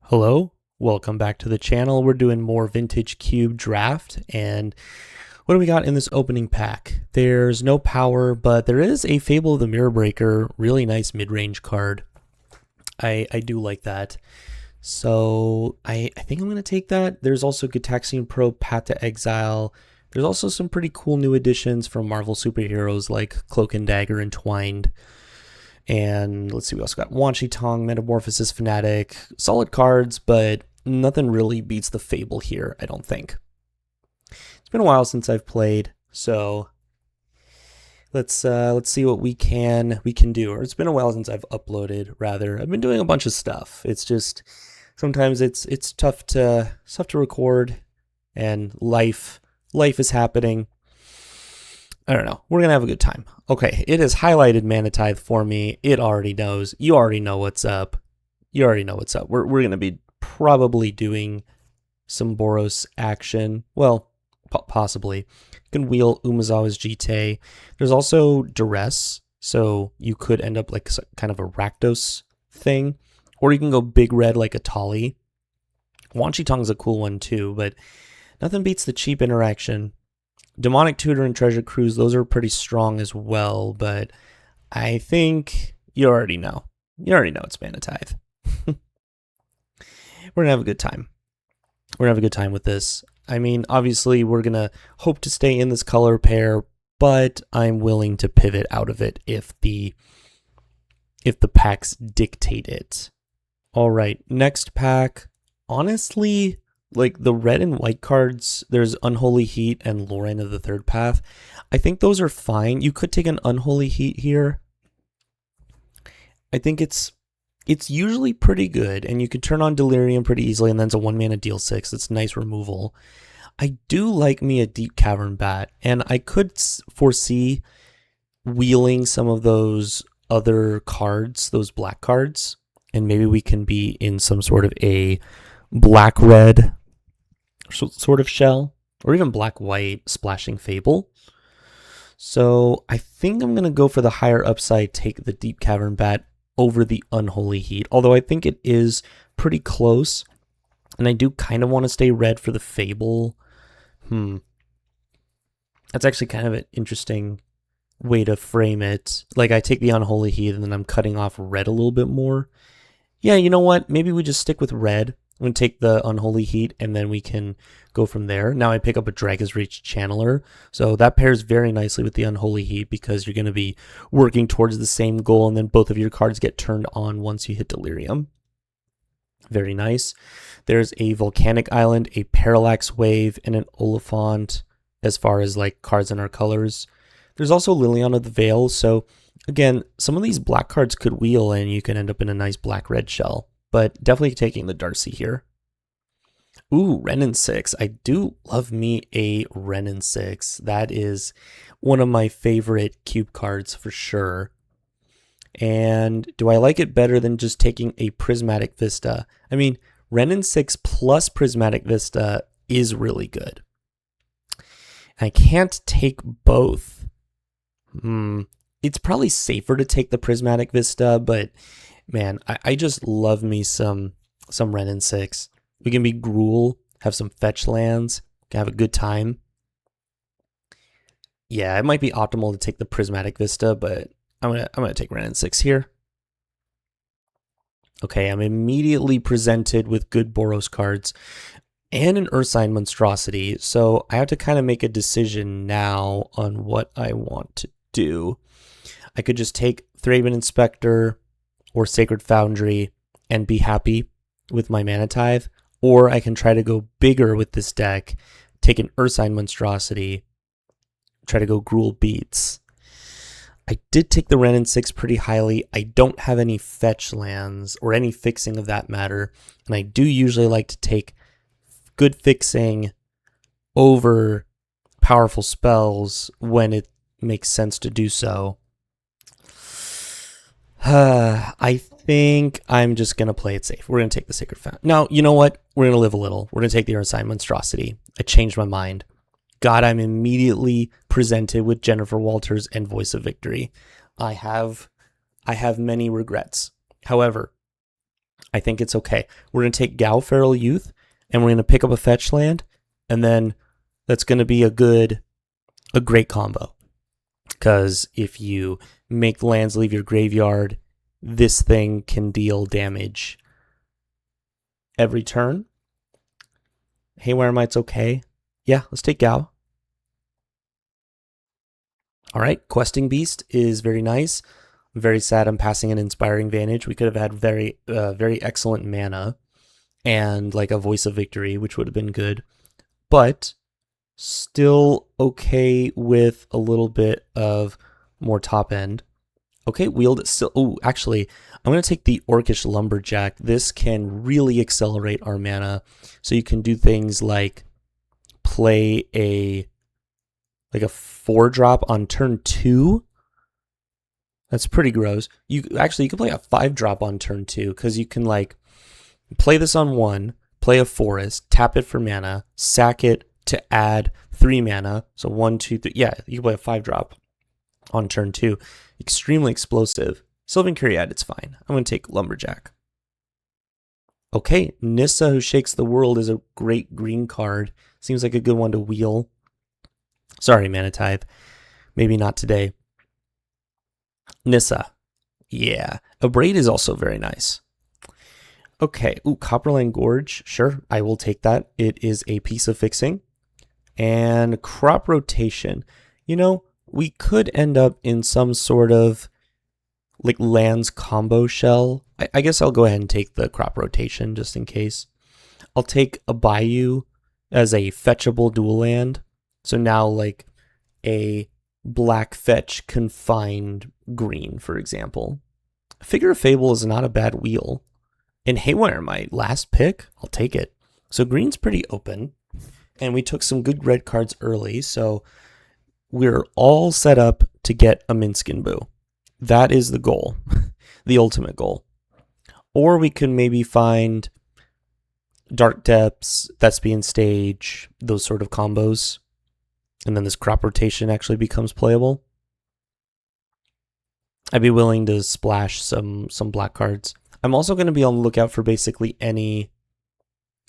Hello, welcome back to the channel. We're doing more Vintage Cube Draft, and what do we got in this opening pack? There's no power, but there is a Fable of the Mirror Breaker, really nice mid-range card. I do like that. So I think I'm going to take that. There's also Gitaxian Pro, Path to Exile. There's also some pretty cool new additions from Marvel superheroes like Cloak and Dagger Entwined. And let's see, we also got Wan Shi Tong, Metamorphosis Fanatic. Solid cards, but nothing really beats the Fable here, I don't think. It's been a while since I've played, so let's see what we can do. Or it's been a while since I've uploaded, rather. I've been doing a bunch of stuff. It's just sometimes it's tough to record, and life is happening. I don't know. We're going to have a good time. Okay, it has highlighted Mana Tithe for me. It already knows. You already know what's up. We're going to be probably doing some Boros action. Well, possibly. You can wheel Umezawa's Jitte. There's also Duress, so you could end up like kind of a Rakdos thing. Or you can go big red like a Tali. Wan Shi Tong's a cool one too, but nothing beats the cheap interaction. Demonic Tutor and Treasure Cruise, those are pretty strong as well, but I think you already know. You already know it's Mana Tithe. We're going to have a good time. We're going to have a good time with this. I mean, obviously, we're going to hope to stay in this color pair, but I'm willing to pivot out of it if the packs dictate it. All right, next pack. Honestly, like the red and white cards, there's Unholy Heat and Lorraine of the Third Path. I think those are fine. You could take an Unholy Heat here. I think it's usually pretty good, and you can turn on Delirium pretty easily, and then it's a 1-mana deal 6. It's nice removal. I do like me a Deep Cavern Bat, and I could foresee wheeling some of those other cards, those black cards, and maybe we can be in some sort of a black-red sort of shell, or even black-white splashing Fable. So I think I'm going to go for the higher upside, take the Deep Cavern Bat over the Unholy Heat, although I think it is pretty close, and I do kind of want to stay red for the Fable. That's actually kind of an interesting way to frame it. Like, I take the Unholy Heat, and then I'm cutting off red a little bit more. Yeah, you know what? Maybe we just stick with red. I'm going to take the Unholy Heat, and then we can go from there. Now I pick up a Dragon's Reach Channeler, so that pairs very nicely with the Unholy Heat because you're going to be working towards the same goal, and then both of your cards get turned on once you hit Delirium. Very nice. There's a Volcanic Island, a Parallax Wave, and an Oliphant as far as like cards in our colors. There's also Liliana of the Veil, so again, some of these black cards could wheel, and you can end up in a nice black-red shell. But definitely taking the Darcy here. Ooh, Renin 6. I do love me a Renin 6. That is one of my favorite cube cards for sure. And do I like it better than just taking a Prismatic Vista? I mean, Renin 6 plus Prismatic Vista is really good. I can't take both. It's probably safer to take the Prismatic Vista, but man, I just love me some Renin 6. We can be Gruul, have some fetch lands, can have a good time. Yeah, it might be optimal to take the Prismatic Vista, but I'm gonna take Renin 6 here. Okay, I'm immediately presented with good Boros cards and an Ursine Monstrosity, so I have to kind of make a decision now on what I want to do. I could just take Thraben Inspector or Sacred Foundry and be happy with my Mana Tithe, or I can try to go bigger with this deck, take an Ursine Monstrosity, try to go Gruul Beats. I did take the Renin 6 pretty highly. I don't have any fetch lands, or any fixing of that matter, and I do usually like to take good fixing over powerful spells when it makes sense to do so. I think I'm just going to play it safe. We're going to take the Sacred Fountain. No, you know what? We're going to live a little. We're going to take the Ursine Monstrosity. I changed my mind. God, I'm immediately presented with Jennifer Walters and Voice of Victory. I have many regrets. However, I think it's okay. We're going to take Gao Feral Youth, and we're going to pick up a fetch land, and then that's going to be a great combo. Because if you make lands leave your graveyard, this thing can deal damage every turn. Haywire Mite's okay. Yeah, let's take Gao. All right, Questing Beast is very nice. I'm very sad I'm passing an Inspiring Vantage. We could have had very excellent mana and like a Voice of Victory, which would have been good. But still okay with a little bit of more top end. Okay, Wield still. Oh, actually, I'm going to take the Orcish Lumberjack. This can really accelerate our mana. So you can do things like play a 4-drop on turn 2. That's pretty gross. You can play a 5-drop on turn 2 because you can like play this on 1, play a forest, tap it for mana, sack it to add 3 mana. So 1, 2, 3. Yeah, you can play a 5-drop on turn 2. Extremely explosive. Sylvan Kyriad, it's fine. I'm going to take Lumberjack. Okay, Nissa, Who Shakes the World, is a great green card. Seems like a good one to wheel. Sorry, Mana Tithe. Maybe not today. Nissa. Yeah. Abrade is also very nice. Okay. Ooh, Copperland Gorge. Sure, I will take that. It is a piece of fixing. And Crop Rotation. You know, we could end up in some sort of like lands combo shell. I guess I'll go ahead and take the Crop Rotation just in case. I'll take a Bayou as a fetchable dual land. So now like a black fetch confined green, for example. Figure of Fable is not a bad wheel. And Haywire Mite, last pick, I'll take it. So green's pretty open. And we took some good red cards early, so we're all set up to get a Minskin Boo. That is the goal, the ultimate goal. Or we can maybe find Dark Depths, Thespian Stage, those sort of combos. And then this Crop Rotation actually becomes playable. I'd be willing to splash some black cards. I'm also going to be on the lookout for basically any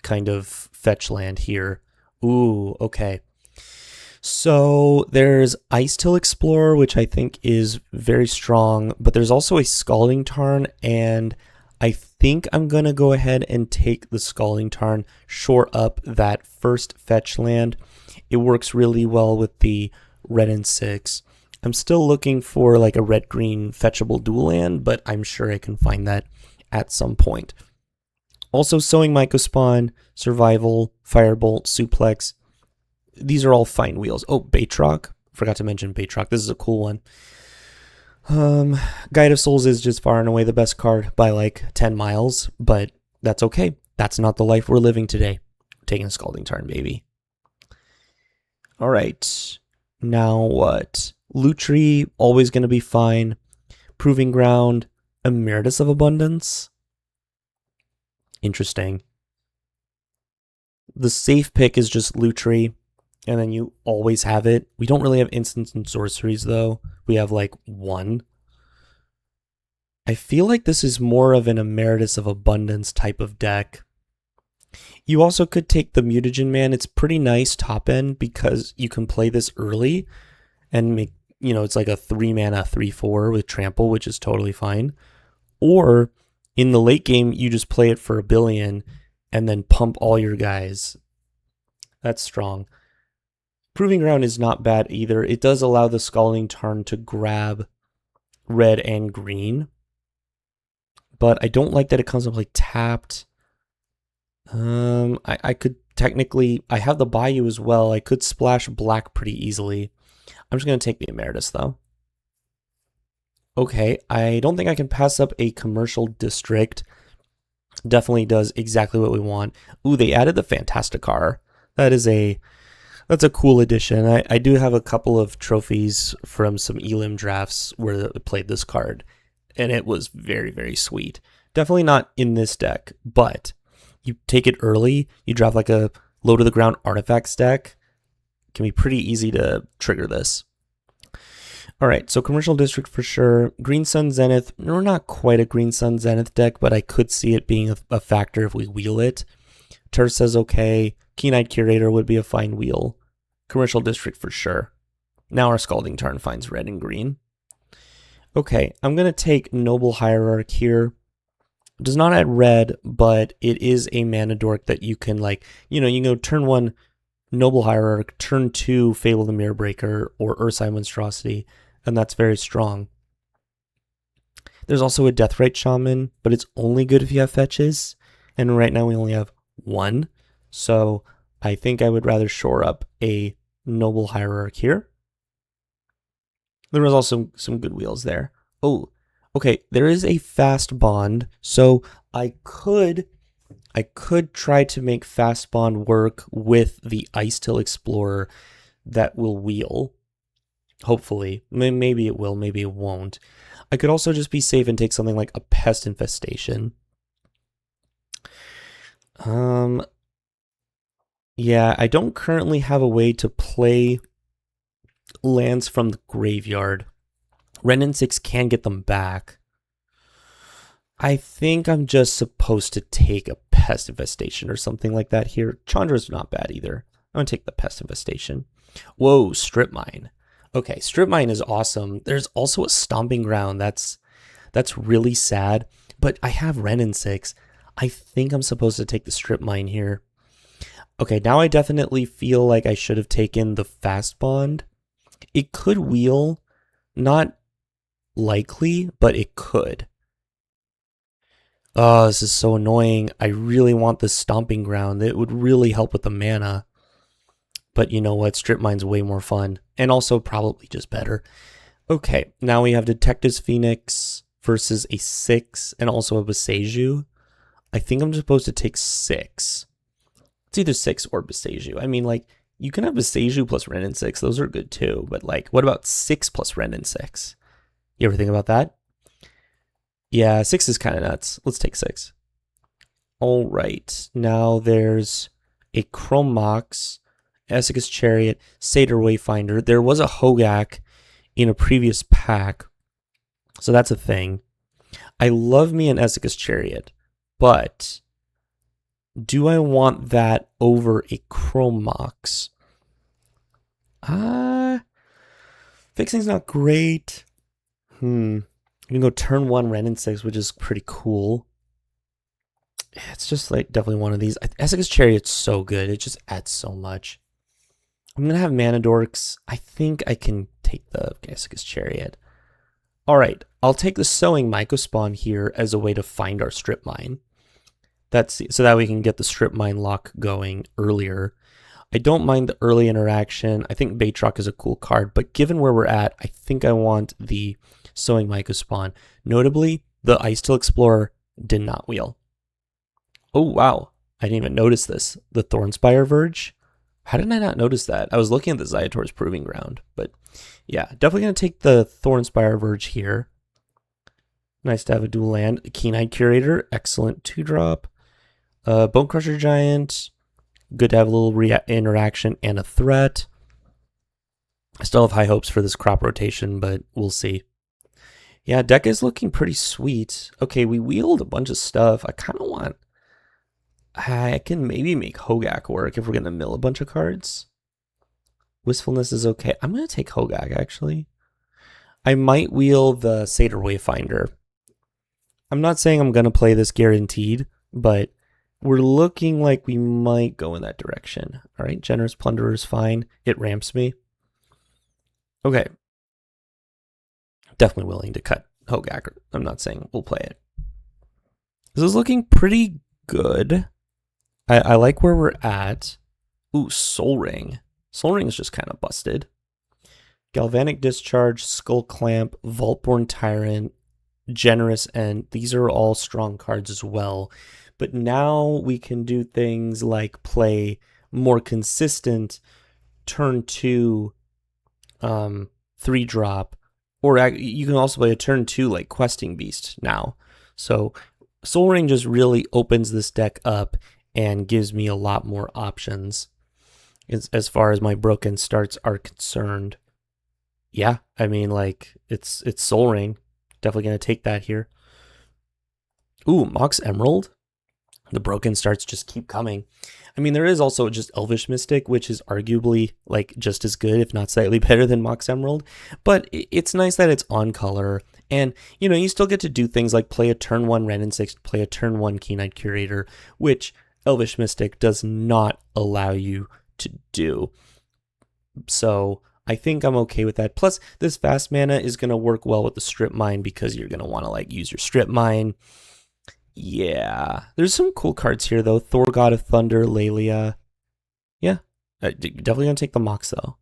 kind of fetch land here. Ooh, okay. So there's Icetill Explorer, which I think is very strong, but there's also a Scalding Tarn, and I think I'm going to go ahead and take the Scalding Tarn, shore up that first fetch land. It works really well with the red and 6. I'm still looking for like a red-green fetchable dual land, but I'm sure I can find that at some point. Also, Sowing Mycospawn, Survival, Firebolt, Suplex. These are all fine wheels. Oh, Baatroc. Forgot to mention Baatroc. This is a cool one. Guide of Souls is just far and away the best card by like 10 miles, but that's okay. That's not the life we're living today. Taking a Scalding Tarn, baby. All right. Now what? Lutri, always going to be fine. Proving Ground, Emeritus of Abundance. Interesting. The safe pick is just Lutri, and then you always have it. We don't really have instants and sorceries, though. We have, like, 1. I feel like this is more of an Emeritus of Abundance type of deck. You also could take the Mutagen Man. It's pretty nice top end because you can play this early and make, you know, it's like a 3-mana 3/4 with Trample, which is totally fine. Or in the late game, you just play it for 1 billion and then pump all your guys. That's strong. Proving Ground is not bad either. It does allow the Scalding Tarn to grab red and green. But I don't like that it comes up like tapped. I could technically, I have the Bayou as well. I could splash black pretty easily. I'm just going to take the Emeritus though. Okay, I don't think I can pass up a Commercial District. Definitely does exactly what we want. Ooh, they added the Fantasticar. That's a cool addition. I do have a couple of trophies from some Elim drafts where I played this card, and it was very, very sweet. Definitely not in this deck, but you take it early, you drop like a low to the ground artifacts deck. It can be pretty easy to trigger this. All right, so Commercial District for sure. Green Sun Zenith, we're not quite a Green Sun Zenith deck, but I could see it being a factor if we wheel it. Tursa's okay. Keen-Eyed Curator would be a fine wheel. Commercial District for sure. Now our Scalding Tarn finds red and green. Okay, I'm going to take Noble Hierarch here. It does not add red, but it is a mana dork that you can, like, you can go turn 1 Noble Hierarch, turn 2 Fable the Mirror Breaker, or Ursine Monstrosity, and that's very strong. There's also a Deathrite Shaman, but it's only good if you have fetches, and right now we only have 1, so I think I would rather shore up a Noble Hierarch here. There was also some good wheels there. Oh, okay, there is a fast bond, so I could try to make fast bond work with the Icetill Explorer that will wheel. Hopefully. Maybe it will, maybe it won't. I could also just be safe and take something like a Pest Infestation. Yeah, I don't currently have a way to play lands from the graveyard. Wrenn and 6 can get them back. I think I'm just supposed to take a Pest Infestation or something like that here. Chandra's not bad either. I'm going to take the Pest Infestation. Whoa, Strip Mine. Okay, Strip Mine is awesome. There's also a Stomping Ground. That's really sad. But I have Wrenn and 6. I think I'm supposed to take the Strip Mine here. Okay, now I definitely feel like I should have taken the Fast Bond. It could wheel. Not likely, but it could. Oh, this is so annoying. I really want the Stomping Ground. It would really help with the mana. But you know what? Strip Mine's way more fun. And also probably just better. Okay, now we have Detective's Phoenix versus a 6 and also a Boseiju. I think I'm supposed to take 6. It's either 6 or Boseiju. I mean, like, you can have Boseiju plus Wrenn and 6. Those are good too. But, like, what about 6 plus Wrenn and 6? You ever think about that? Yeah, 6 is kind of nuts. Let's take 6. All right. Now there's a Chrome Mox, Esika's Chariot, Satyr Wayfinder. There was a Hogak in a previous pack, so that's a thing. I love me an Esika's Chariot, but do I want that over a Chrome Mox? Fixing's not great. You can go turn 1 Wrenn and 6, which is pretty cool. It's just like definitely one of these. Esika's Chariot's so good. It just adds so much. I'm going to have Mana Dorks. I think I can take the Esika's Chariot. All right. I'll take the Sowing Mycospawn here as a way to find our Strip Mine. So that we can get the Strip Mine lock going earlier. I don't mind the early interaction. I think Baatrock is a cool card, but given where we're at, I think I want the Sowing Mycospawn. Notably, the Icetill Explorer did not wheel. Oh, wow. I didn't even notice this. The Thornspire Verge. How did I not notice that? I was looking at the Xaiator's Proving Ground, but yeah, definitely going to take the Thornspire Verge here. Nice to have a dual land. Keen-Eyed Curator, excellent 2-drop. Bonecrusher Giant, good to have a little interaction and a threat. I still have high hopes for this crop rotation, but we'll see. Yeah, deck is looking pretty sweet. Okay, we wheeled a bunch of stuff. I kind of want... I can maybe make Hogak work if we're going to mill a bunch of cards. Wistfulness is okay. I'm going to take Hogak, actually. I might wheel the Satyr Wayfinder. I'm not saying I'm going to play this guaranteed, but we're looking like we might go in that direction. All right, Generous Plunderer is fine. It ramps me. Okay. Definitely willing to cut Hogak. I'm not saying we'll play it. This is looking pretty good. I like where we're at. Ooh, Sol Ring. Sol Ring is just kind of busted. Galvanic Discharge, Skull Clamp, Vaultborn Tyrant, Generous, and these are all strong cards as well. But now we can do things like play more consistent turn 2 3-drop, or you can also play a turn 2 like Questing Beast now. So Sol Ring just really opens this deck up and gives me a lot more options as far as my broken starts are concerned. Yeah, I mean, like, it's Soul Ring. Definitely gonna take that here. Ooh, Mox Emerald. The broken starts just keep coming. I mean, there is also just Elvish Mystic, which is arguably like just as good, if not slightly better than Mox Emerald. But it's nice that it's on color. And, you know, you still get to do things like play a turn 1 Renin 6, play a turn 1 Keen-Eyed Curator, which Elvish Mystic does not allow you to do. So I think I'm okay with that. Plus, this fast mana is going to work well with the Strip Mine because you're going to want to like use your Strip Mine. Yeah, there's some cool cards here though. Thor, God of Thunder, Lelia. Yeah, definitely gonna take the Mox though.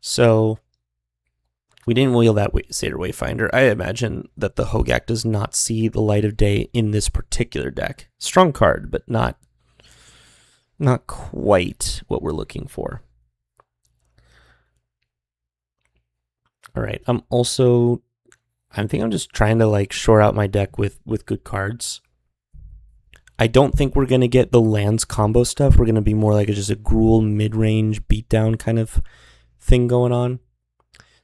So we didn't wheel that Satyr Wayfinder. I imagine that the Hogak does not see the light of day in this particular deck. Strong card, but not quite what we're looking for. All right, I think I'm just trying to like shore out my deck with good cards. I don't think we're going to get the lands combo stuff. We're going to be more like just a Gruul mid-range beatdown kind of thing going on.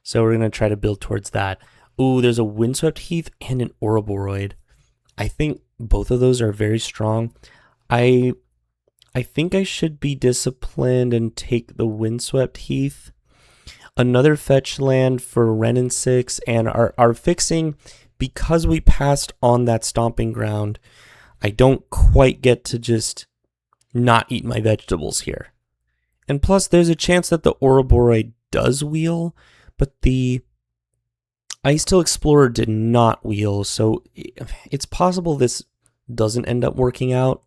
So we're going to try to build towards that. Ooh, there's a Windswept Heath and an Ouroboros. I think both of those are very strong. I think I should be disciplined and take the Windswept Heath. Another fetch land for Renin 6, and our fixing, because we passed on that Stomping Ground, I don't quite get to just not eat my vegetables here. And plus, there's a chance that the Ouroboros does wheel, but the Icetill Explorer did not wheel, so it's possible this doesn't end up working out.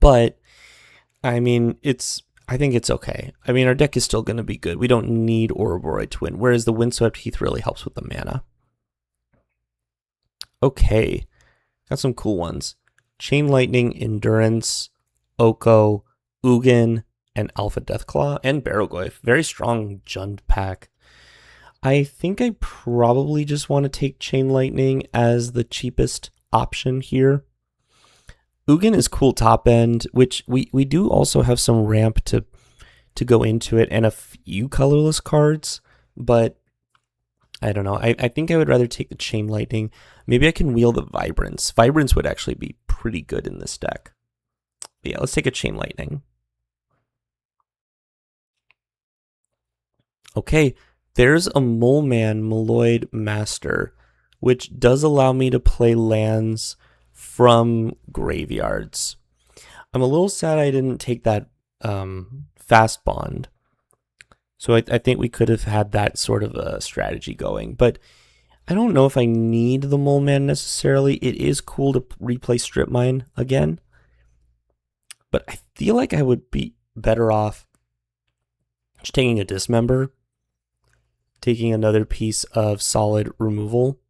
But, I mean, I think it's okay. I mean, our deck is still going to be good. We don't need Ouroboros to win, whereas the Windswept Heath really helps with the mana. Okay, got some cool ones. Chain Lightning, Endurance, Oko, Ugin, and Alpha Deathclaw, and Barrowglyph. Very strong Jund pack. I think I probably just want to take Chain Lightning as the cheapest option here. Ugin is cool top end, which we do also have some ramp to go into it and a few colorless cards, but I don't know. I think I would rather take the Chain Lightning. Maybe I can wheel the Vibrance. Vibrance would actually be pretty good in this deck. But yeah, let's take a Chain Lightning. Okay, there's a Mole Man Maloid Master, which does allow me to play lands from graveyards. I'm a little sad I didn't take that Fast Bond. So I think we could have had that sort of a strategy going. But I don't know if I need the Mole Man necessarily. It is cool to replay Strip Mine again. But I feel like I would be better off just taking a Dismember, taking another piece of solid removal.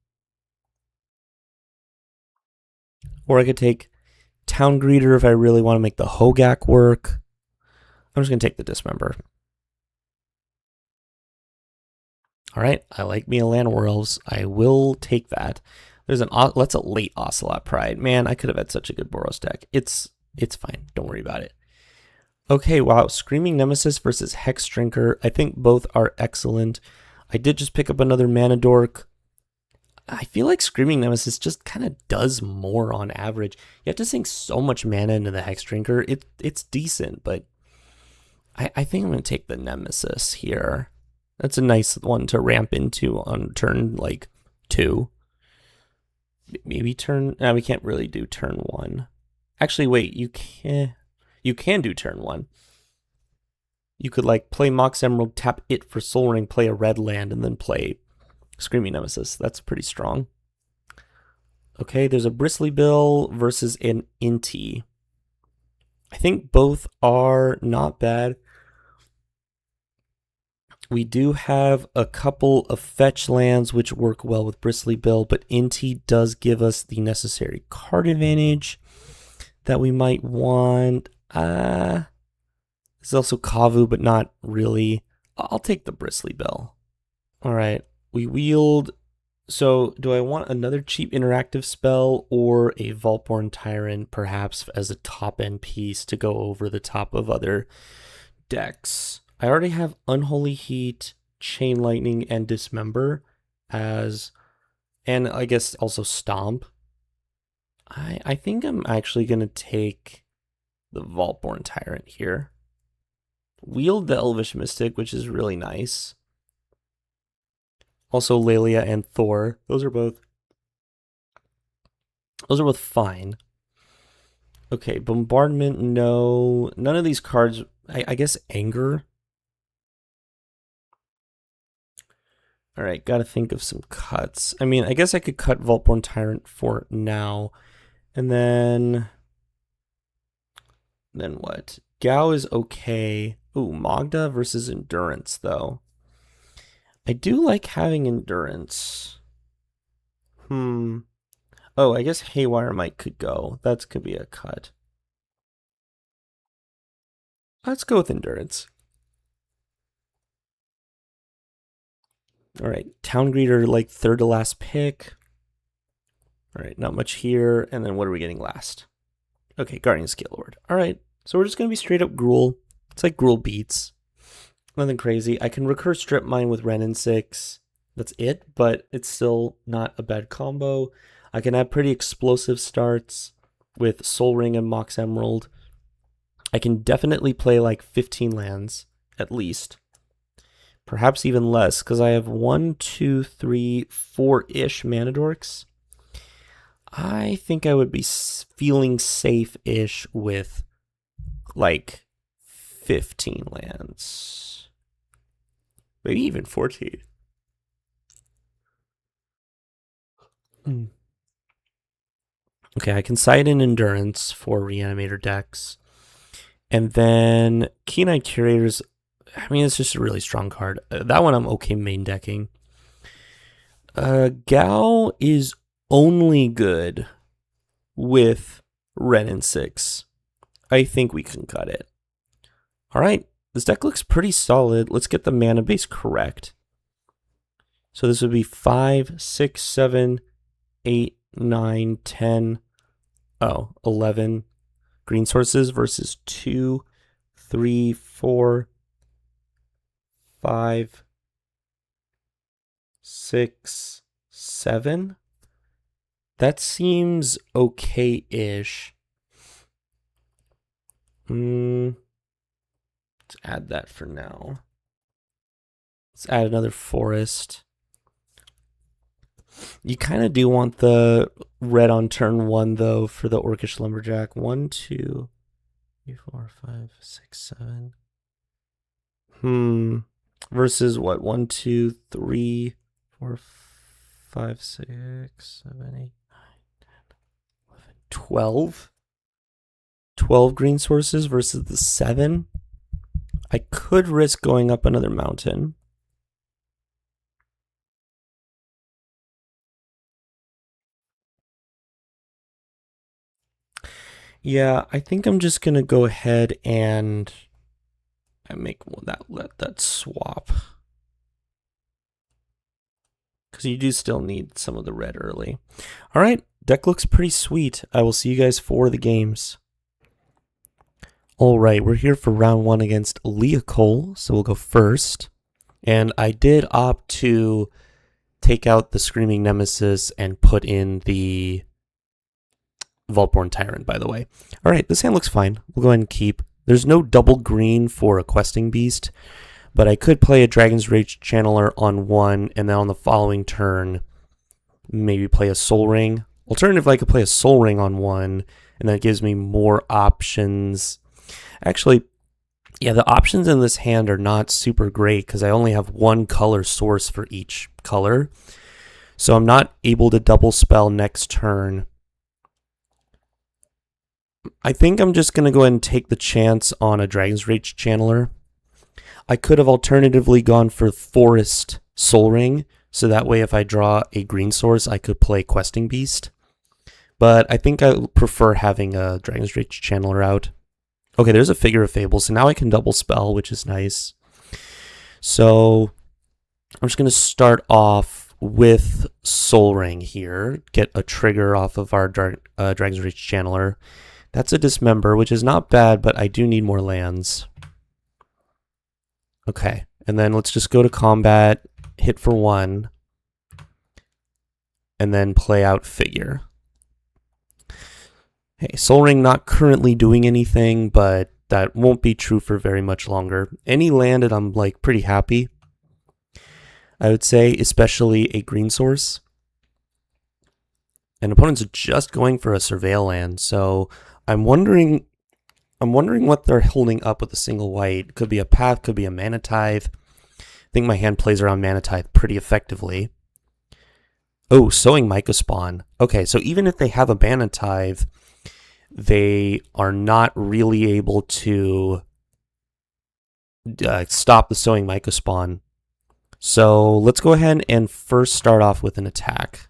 Or I could take Town Greeter if I really want to make the Hogak work. I'm just going to take the Dismember. All right, I like me a Llanowar Elves. I will take that. That's a late Ocelot Pride. Man, I could have had such a good Boros deck. It's fine. Don't worry about it. Okay, wow. Screaming Nemesis versus Hex Drinker. I think both are excellent. I did just pick up another Mana Dork. I feel like Screaming Nemesis just kind of does more on average. You have to sink so much mana into the Hex Drinker. It's decent, but I think I'm going to take the Nemesis here. That's a nice one to ramp into on turn, 2. Maybe turn... No, we can't really do turn 1. Actually, wait, you can do turn 1. You could, play Mox Emerald, tap it for Soul Ring, play a red land, and then play Screaming Nemesis. That's pretty strong. Okay, there's a Bristly Bill versus an Inti. I think both are not bad. We do have a couple of fetch lands which work well with Bristly Bill, but Inti does give us the necessary card advantage that we might want. There's also Kavu, but not really. I'll take the Bristly Bill. All right, we wheeled. So do I want another cheap interactive spell or a Vaultborn Tyrant perhaps as a top end piece to go over the top of other decks? I already have Unholy Heat, Chain Lightning, and Dismember as, and I guess also Stomp. I think I'm actually going to take the Vaultborn Tyrant here. Wield the Elvish Mystic, which is really nice. Also Lelia and Thor. Those are both fine. Okay, Bombardment, no. None of these cards, I guess Anger. All right, got to think of some cuts. I mean, I guess I could cut Vaultborn Tyrant for now. And then what? Gao is okay. Ooh, Magda versus Endurance, though. I do like having Endurance. Oh, I guess Haywire Mite could go. That could be a cut. Let's go with Endurance. All right, Town Greeter, like third to last pick. All right, not much here. And then what are we getting last? Okay, Guardian Scale Lord. All right, so we're just going to be straight up Gruul. It's like Gruul beats. Nothing crazy. I can recur Strip Mine with Wrenn and 6. That's it, but it's still not a bad combo. I can have pretty explosive starts with Sol Ring and Mox Emerald. I can definitely play like 15 lands, at least. Perhaps even less, because I have 1, 2, 3, 4-ish Mana Dorks. I think I would be feeling safe-ish with like 15 lands. Maybe even 14. Okay, I can side in Endurance for Reanimator decks. And then Keen-Eyed Curators, I mean, it's just a really strong card. That one I'm okay main decking. Gao is only good with Wrenn and 6. I think we can cut it. All right, this deck looks pretty solid. Let's get the mana base correct. So this would be 5, 6, 7, 8, 9, 10, 11 green sources versus 2, 3, 4, 5, 6, 7. That seems okay-ish. Let's add that for now. Let's add another forest. You kind of do want the red on turn 1, though, for the Orcish Lumberjack. 1, 2, 3, 4, 5, 6, 7. Versus what? 1, 2, 3, 4, 5, 6, 7, 8, 9, 10, 11, 12. 12 green sources versus the 7. I could risk going up another mountain. Yeah, I think I'm just gonna go ahead and make that swap, because you do still need some of the red early. All right, deck looks pretty sweet. I will see you guys for the games. All right, we're here for round 1 against Leah Cole, so we'll go first. And I did opt to take out the Screaming Nemesis and put in the Vaultborn Tyrant, by the way. All right, this hand looks fine. We'll go ahead and keep. There's no double green for a Questing Beast, but I could play a Dragon's Rage Channeler on 1, and then on the following turn, maybe play a Sol Ring. Alternatively, I could play a Sol Ring on 1, and that gives me more options. Actually, yeah, the options in this hand are not super great because I only have 1 color source for each color. So I'm not able to double spell next turn. I think I'm just going to go ahead and take the chance on a Dragon's Rage Channeler. I could have alternatively gone for Forest Sol Ring, so that way if I draw a green source, I could play Questing Beast. But I think I prefer having a Dragon's Rage Channeler out. Okay, there's a Figure of Fable, so now I can double spell, which is nice. So I'm just going to start off with Sol Ring here, get a trigger off of our Dragon's Rage Channeler. That's a Dismember, which is not bad, but I do need more lands. Okay, and then let's just go to combat, hit for 1, and then play out Figure. Hey, Sol Ring not currently doing anything, but that won't be true for very much longer. Any land that I'm like pretty happy, I would say, especially a green source. And opponents are just going for a Surveil land, so I'm wondering what they're holding up with a single white. Could be a Path, could be a Mana Tithe. I think my hand plays around Mana Tithe pretty effectively. Oh, Sowing Mycospawn. Okay, so even if they have a Mana Tithe, they are not really able to stop the Sowing Mycospawn. So let's go ahead and first start off with an attack.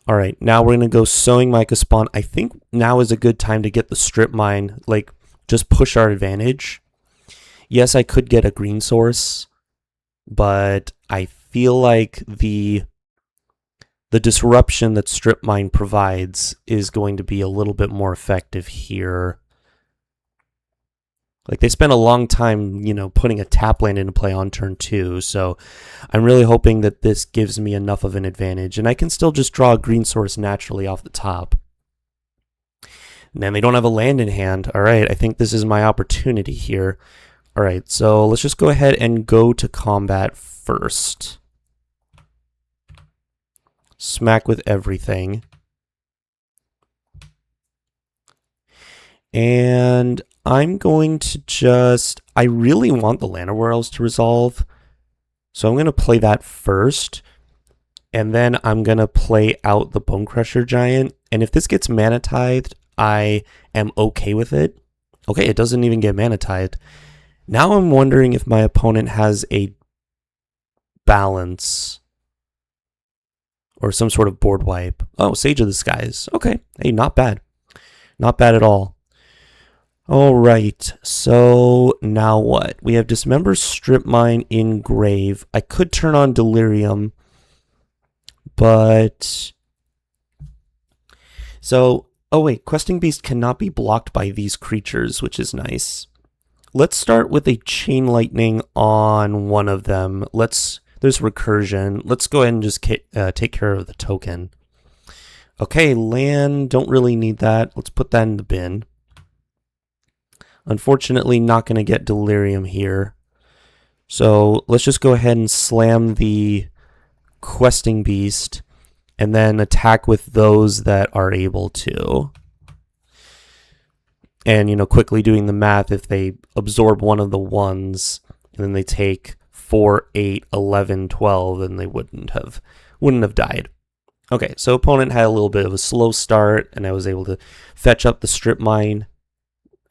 All right, now we're going to go Sowing Mycospawn. I think now is a good time to get the Strip Mine, like just push our advantage. Yes, I could get a green source, but I feel like the disruption that Strip Mine provides is going to be a little bit more effective here. Like, they spent a long time, putting a tap land into play on turn 2, so I'm really hoping that this gives me enough of an advantage, and I can still just draw a green source naturally off the top. And then they don't have a land in hand. All right, I think this is my opportunity here. All right, so let's just go ahead and go to combat first. Smack with everything. And I'm going to I really want the Llanowar Elves to resolve. So I'm going to play that first. And then I'm going to play out the Bonecrusher Giant. And if this gets Mana Tithed, I am okay with it. Okay, it doesn't even get Mana Tithed. Now I'm wondering if my opponent has a balance or some sort of board wipe. Oh, Sage of the Skies. Okay, hey, not bad. Not bad at all. All right, so now what? We have Dismember, Strip Mine, Engrave. I could turn on Delirium, but... So, oh wait, Questing Beast cannot be blocked by these creatures, which is nice. Let's start with a Chain Lightning on one of them. There's Recursion. Let's go ahead and just take care of the token. Okay, land, don't really need that. Let's put that in the bin. Unfortunately, not going to get Delirium here. So let's just go ahead and slam the Questing Beast and then attack with those that are able to. And, quickly doing the math, if they absorb one of the ones and then they take 4, 8, 11, 12, then they wouldn't have died. Okay, so opponent had a little bit of a slow start, and I was able to fetch up the Strip Mine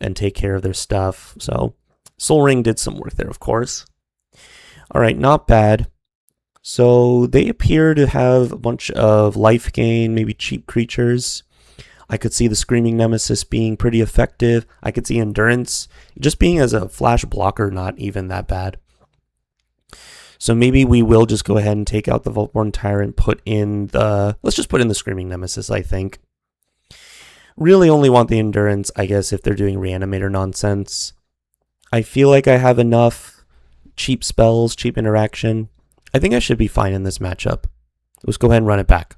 and take care of their stuff. So Sol Ring did some work there, of course. All right, not bad. So they appear to have a bunch of life gain, maybe cheap creatures. I could see the Screaming Nemesis being pretty effective. I could see Endurance just being as a flash blocker, not even that bad. So maybe we will just go ahead and take out the Vaultborn Tyrant, let's just put in the Screaming Nemesis, I think. Really only want the Endurance, I guess, if they're doing Reanimator nonsense. I feel like I have enough cheap spells, cheap interaction. I think I should be fine in this matchup. Let's go ahead and run it back.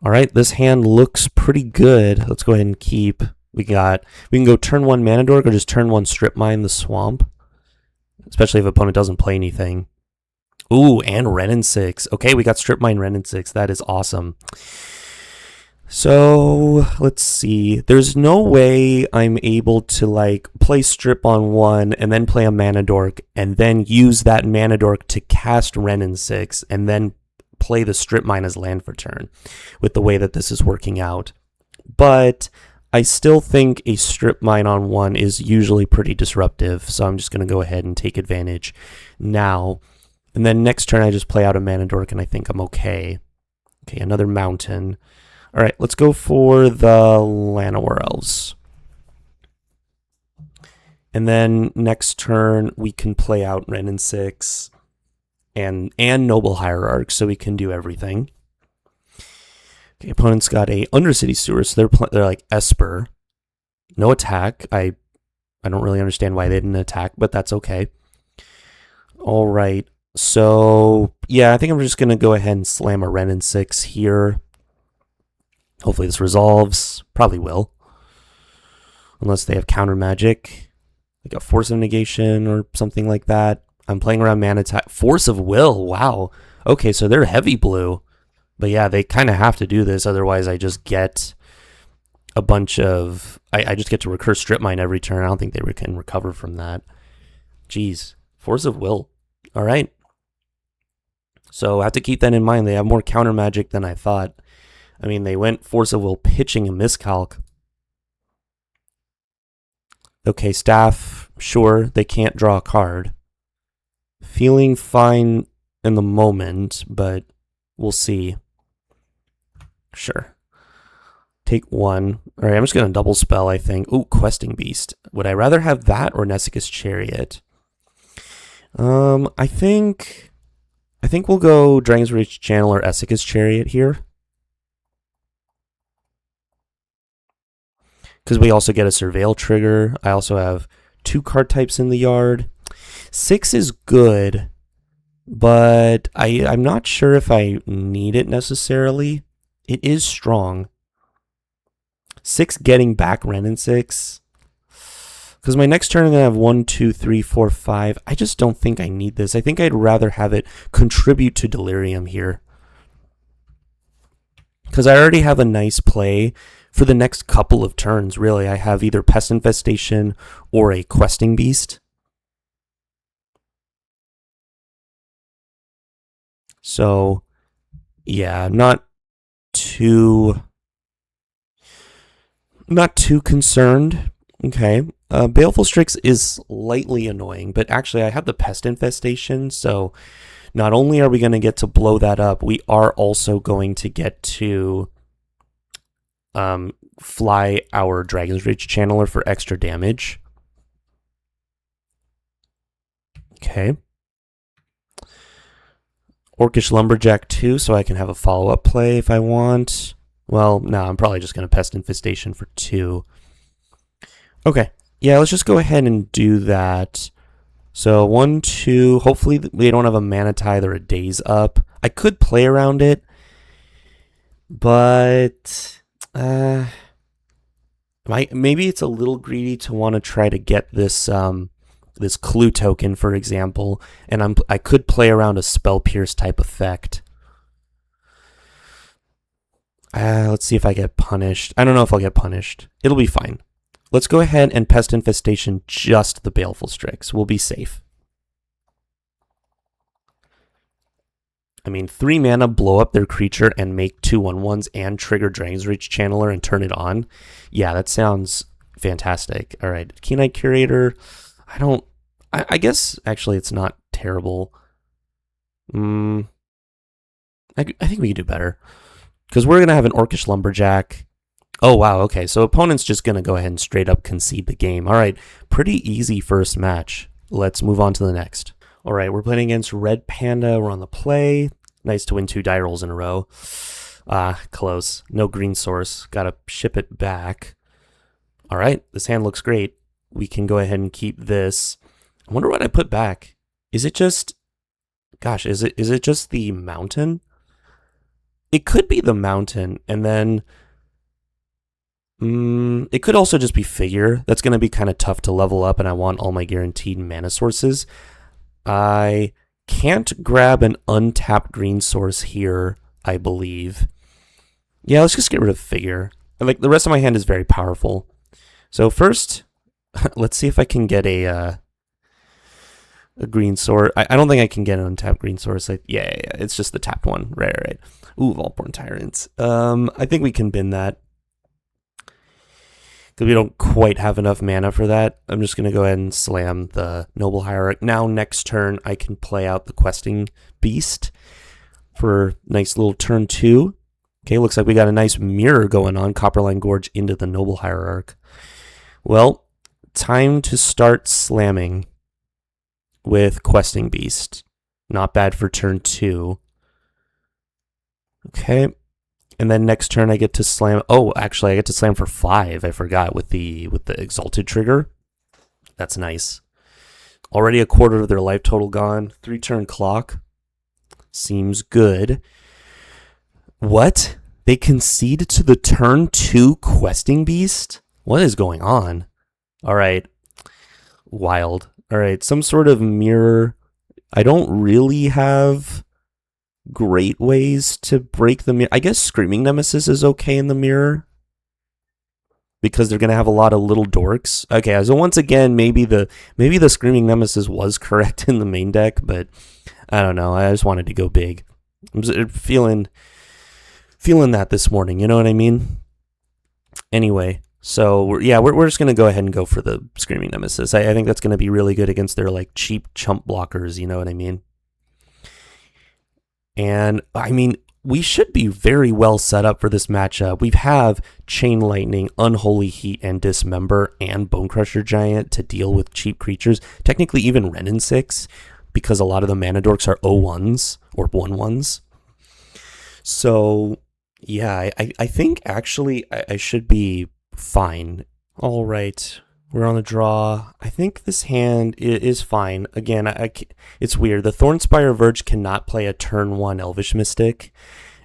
All right, this hand looks pretty good. Let's go ahead and keep. We can go turn 1 Mana Dork or just turn 1 Strip Mine the Swamp. Especially if opponent doesn't play anything. Ooh, and Wrenn and 6. Okay, we got Strip Mine Wrenn and 6. That is awesome. So, let's see. There's no way I'm able to, play Strip on 1 and then play a Mana Dork and then use that Mana Dork to cast Wrenn and 6 and then play the Strip Mine as land for turn with the way that this is working out. But I still think a Strip Mine on 1 is usually pretty disruptive, so I'm just going to go ahead and take advantage now. And then next turn I just play out a Mana Dork and I think I'm okay. Okay, another Mountain. All right, let's go for the Llanowar Elves. And then next turn we can play out Wrenn and 6. and Noble Hierarch, so we can do everything. Okay, opponent's got a Undercity Sewer, so they're like Esper. No attack. I don't really understand why they didn't attack, but that's okay. All right. So, yeah, I think I'm just going to go ahead and slam a Wrenn and 6 here. Hopefully this resolves. Probably will. Unless they have counter magic. Like a Force of Negation or something like that. I'm playing around mana type. Force of Will. Wow. Okay, so they're heavy blue. But yeah, they kind of have to do this. Otherwise, I just get a bunch of... I just get to recur Strip Mine every turn. I don't think they can recover from that. Jeez. Force of Will. All right. So I have to keep that in mind. They have more counter magic than I thought. I mean, they went Force of Will pitching a miscalc. Okay, Staff, sure, they can't draw a card. Feeling fine in the moment, but we'll see. Sure. Take one. All right, I'm just going to double spell, I think. Ooh, Questing Beast. Would I rather have that or Nessicus Chariot? I think we'll go Dragon's Rage Channel or Essika's Chariot here. Because we also get a Surveil trigger. I also have 2 card types in the yard. 6 is good, but I'm not sure if I need it necessarily. It is strong. 6 getting back Wrenn and 6. Because my next turn I'm going to have 1, 2, 3, 4, 5. I just don't think I need this. I think I'd rather have it contribute to Delirium here. Because I already have a nice play for the next couple of turns, really. I have either Pest Infestation or a Questing Beast. So, yeah, not too concerned. Okay. Baleful Strix is slightly annoying, but actually I have the Pest Infestation, so not only are we going to get to blow that up, we are also going to get to fly our Dragon's Rage Channeler for extra damage. Okay. Orcish Lumberjack 2, so I can have a follow-up play if I want. Well, no, I'm probably just going to Pest Infestation for 2. Okay. Yeah, let's just go ahead and do that. So 1, 2, hopefully they don't have a Mana Tithe or a Daze Up. I could play around it, but maybe it's a little greedy to want to try to get this this Clue token, for example, and I could play around a Spell Pierce type effect. Let's see if I get punished. I don't know if I'll get punished. It'll be fine. Let's go ahead and Pest Infestation just the Baleful Strix. We'll be safe. I mean, 3 mana, blow up their creature and make 2 1/1s and trigger Dragon's Rage Channeler and turn it on. Yeah, that sounds fantastic. All right, Keen-Eyed Curator. I guess actually it's not terrible. I think we can do better. Because we're going to have an Orcish Lumberjack. Oh, wow, okay. So opponent's just going to go ahead and straight up concede the game. All right, pretty easy first match. Let's move on to the next. All right, we're playing against Red Panda. We're on the play. Nice to win 2 die rolls in a row. Close. No green source. Got to ship it back. All right, this hand looks great. We can go ahead and keep this. I wonder what I put back. Is it just... Gosh, is it just the mountain? It could be the mountain, and then... it could also just be Figure. That's going to be kind of tough to level up, and I want all my guaranteed mana sources. I can't grab an untapped green source here, I believe. Yeah, let's just get rid of Figure. Like, the rest of my hand is very powerful. So first, let's see if I can get a green source. I don't think I can get an untapped green source. Yeah, it's just the tapped one. Right. Ooh, Vaultborn Tyrants. I think we can bin that. Because we don't quite have enough mana for that. I'm just going to go ahead and slam the Noble Hierarch. Now, next turn, I can play out the Questing Beast for nice little turn 2. Okay, looks like we got a nice mirror going on. Copperline Gorge into the Noble Hierarch. Well, time to start slamming with Questing Beast. Not bad for turn 2. Okay. And then next turn I get to slam. Oh, actually I get to slam for 5. I forgot with the Exalted trigger. That's nice. Already a quarter of their life total gone. 3-turn clock. Seems good. What? They concede to the turn 2 Questing Beast? What is going on? All right. Wild. All right. Some sort of mirror. I don't really have great ways to break the mirror. I guess Screaming Nemesis is okay in the mirror because they're going to have a lot of little dorks. Okay, so once again, maybe the Screaming Nemesis was correct in the main deck, but I don't know. I just wanted to go big. I'm feeling that this morning, you know what I mean? Anyway, so we're just going to go ahead and go for the Screaming Nemesis. I think that's going to be really good against their like cheap chump blockers, you know what I mean? And I mean, we should be very well set up for this matchup. We have Chain Lightning, Unholy Heat, and Dismember, and Bone Crusher Giant to deal with cheap creatures. Technically, even Renin 6, because a lot of the mana dorks are 0-1s or 1-1s. So, yeah, I think actually I should be fine. All right. We're on the draw. I think this hand is fine. Again, it's weird. The Thornspire Verge cannot play a turn 1 Elvish Mystic,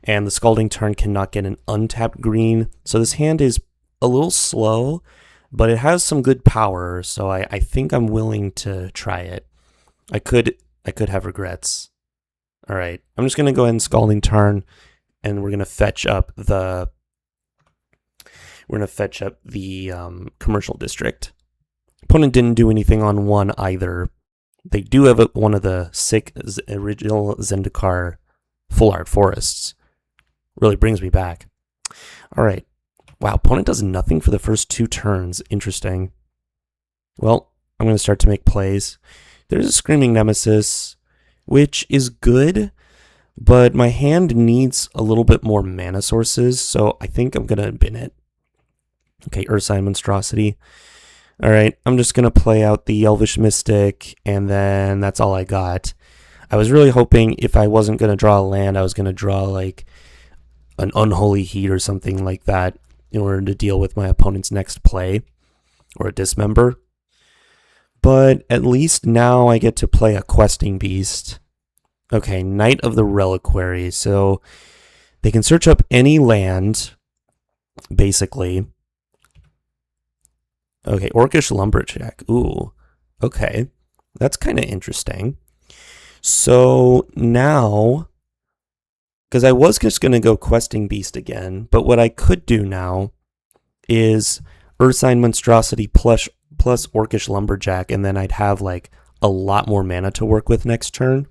and the Scalding Tarn cannot get an untapped green. So this hand is a little slow, but it has some good power, so I think I'm willing to try it. I could have regrets. All right. I'm just going to go ahead and Scalding Tarn, and we're going to fetch up the Commercial District. Opponent didn't do anything on 1 either. They do have one of the sick original Zendikar full art forests. Really brings me back. All right. Wow, opponent does nothing for the first 2 turns. Interesting. Well, I'm going to start to make plays. There's a Screaming Nemesis, which is good, but my hand needs a little bit more mana sources, so I think I'm going to bin it. Okay, Ursine Monstrosity. All right, I'm just going to play out the Elvish Mystic, and then that's all I got. I was really hoping if I wasn't going to draw a land, I was going to draw like an Unholy Heat or something like that in order to deal with my opponent's next play, or a Dismember. But at least now I get to play a Questing Beast. Okay, Knight of the Reliquary. So they can search up any land, basically. Okay, Orcish Lumberjack. Ooh, okay. That's kind of interesting. So now, because I was just going to go Questing Beast again, but what I could do now is Ursine Monstrosity plus Orcish Lumberjack, and then I'd have like a lot more mana to work with next turn.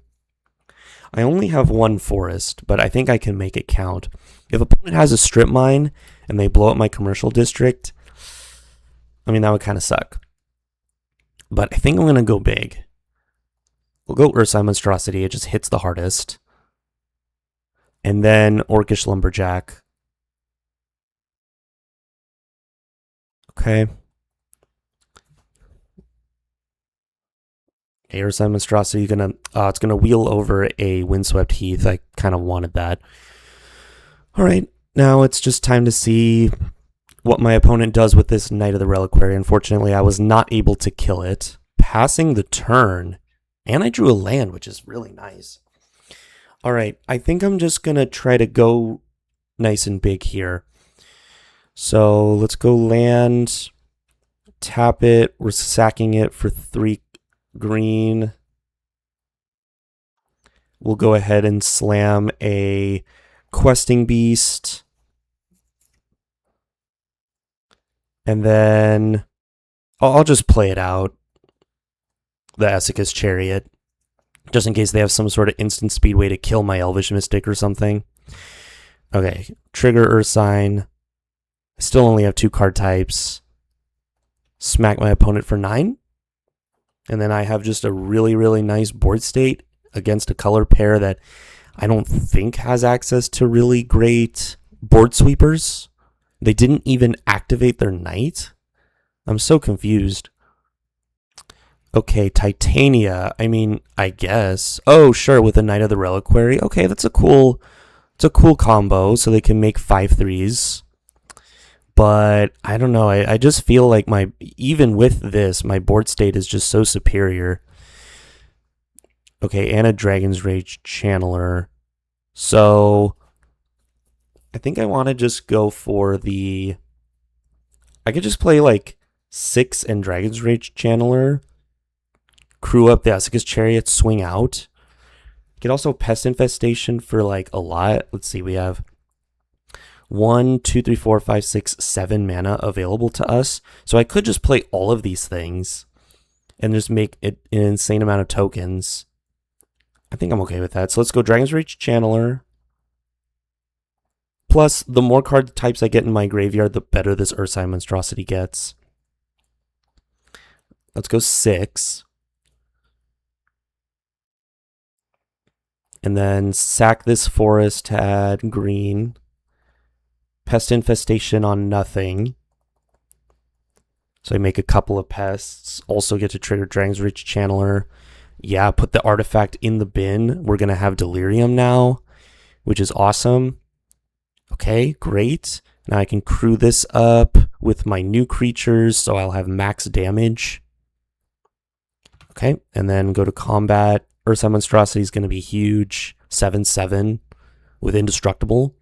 I only have 1 forest, but I think I can make it count. If opponent has a Strip Mine and they blow up my Commercial District, I mean, that would kind of suck. But I think I'm going to go big. We'll go Ursine Monstrosity. It just hits the hardest. And then Orcish Lumberjack. Okay. Ursine Monstrosity it's gonna wheel over a Windswept Heath. I kind of wanted that. All right, now it's just time to see what my opponent does with this Knight of the Reliquary. Unfortunately, I was not able to kill it. Passing the turn, and I drew a land, which is really nice. All right, I think I'm just gonna try to go nice and big here. So let's go land, tap it. We're sacking it for 3 green. We'll go ahead and slam a Questing Beast. And then I'll just play it out. The Essicus Chariot. Just in case they have some sort of instant speed way to kill my Elvish Mystic or something. Okay, trigger Ursine. I still only have 2 card types. Smack my opponent for 9. And then I have just a really, really nice board state against a color pair that I don't think has access to really great board sweepers. They didn't even activate their Knight. I'm so confused. Okay, Titania. I mean, I guess. Oh, sure, with the Knight of the Reliquary. Okay, it's a cool combo, so they can make 5/3s. But I don't know. I just feel like even with this, my board state is just so superior. Okay, and a Dragon's Rage Channeler. So I think I want to just go for the... I could just play like 6 and Dragon's Rage Channeler. Crew up the Asuka's Chariot, swing out. Get also Pest Infestation for like a lot. Let's see, we have 1, 2, 3, 4, 5, 6, 7 mana available to us. So I could just play all of these things and just make it an insane amount of tokens. I think I'm okay with that. So let's go Dragon's Rage Channeler. Plus, the more card types I get in my graveyard, the better this Ursine Monstrosity gets. Let's go 6. And then sack this forest to add green. Pest Infestation on nothing. So I make a couple of pests. Also get to trigger Dragon's Rage Channeler. Yeah, put the artifact in the bin. We're going to have Delirium now, which is awesome. Okay, great. Now I can crew this up with my new creatures, so I'll have max damage. Okay, and then go to combat. Ursine Monstrosity is going to be huge. 7/7 with Indestructible.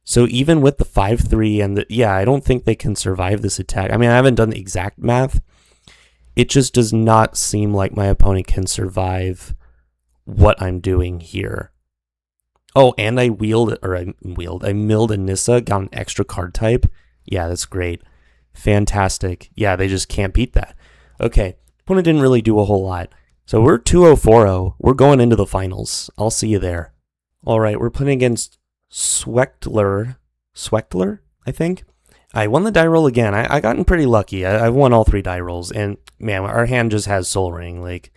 So even with the 5/3 and yeah, I don't think they can survive this attack. I mean, I haven't done the exact math. It just does not seem like my opponent can survive what I'm doing here. Oh, and I milled a Nissa, got an extra card type. Yeah, that's great. Fantastic. Yeah, they just can't beat that. Okay, opponent didn't really do a whole lot. So we're 2-0-4-0. We're going into the finals. I'll see you there. All right, we're playing against Swechtler, I think. I won the die roll again. I gotten pretty lucky. I've won all 3 die rolls, and man, our hand just has Soul Ring. Like,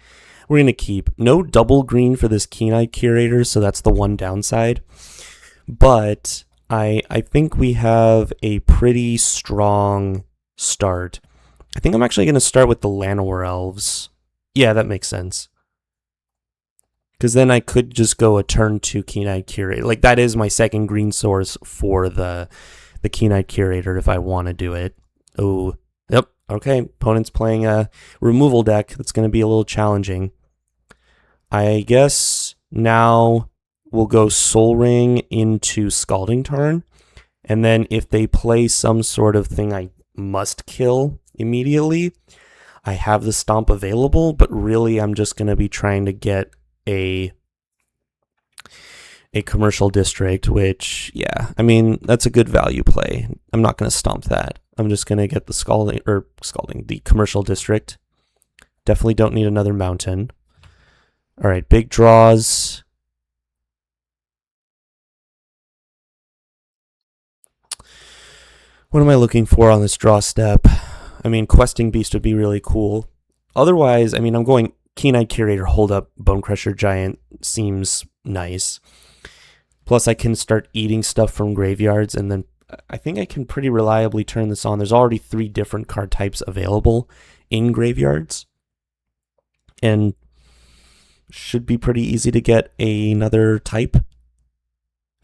we're gonna keep no double green for this Keen-Eyed Curator, so that's the one downside. But I think we have a pretty strong start. I think I'm actually gonna start with the Llanowar Elves. Yeah, that makes sense. Because then I could just go a turn 2 Keen-Eyed Curator. Like, that is my second green source for the Keen-Eyed Curator if I want to do it. Oh, yep. Okay, opponent's playing a removal deck. That's going to be a little challenging. I guess now we'll go Soul Ring into Scalding Tarn. And then if they play some sort of thing I must kill immediately, I have the Stomp available, but really I'm just going to be trying to get a commercial district, which, yeah, I mean, that's a good value play. I'm not going to stomp that. I'm just going to get the commercial district. Definitely don't need another mountain. All right, big draws. What am I looking for on this draw step? I mean, Questing Beast would be really cool. Otherwise, I mean, I'm going Keen-Eyed Curator, hold up, Bonecrusher Giant seems nice. Plus, I can start eating stuff from graveyards, and then I think I can pretty reliably turn this on. There's already 3 different card types available in graveyards. And should be pretty easy to get another type.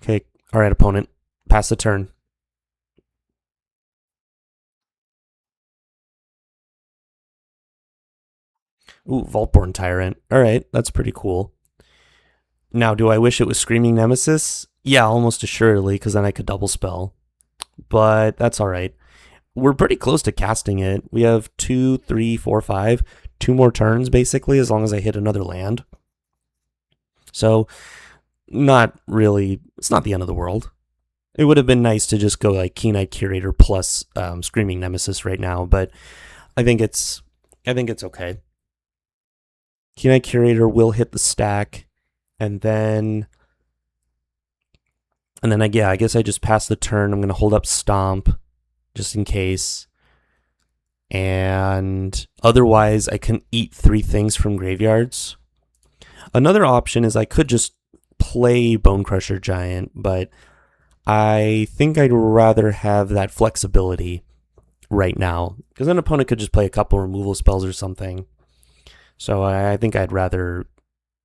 Okay, all right, opponent. Pass the turn. Ooh, Vaultborn Tyrant. All right, that's pretty cool. Now, do I wish it was Screaming Nemesis? Yeah, almost assuredly, because then I could double spell. But that's all right. We're pretty close to casting it. We have 2, 3, 4, 5, 2 more turns, basically, as long as I hit another land. So, not really, it's not the end of the world. It would have been nice to just go like Keen-Eyed Curator plus Screaming Nemesis right now, but I think it's okay. Keen-Eyed Curator will hit the stack, and then I guess I just pass the turn. I'm going to hold up Stomp just in case. And otherwise, I can eat 3 things from graveyards. Another option is I could just play Bonecrusher Giant, but I think I'd rather have that flexibility right now, because an opponent could just play a couple removal spells or something. So I think I'd rather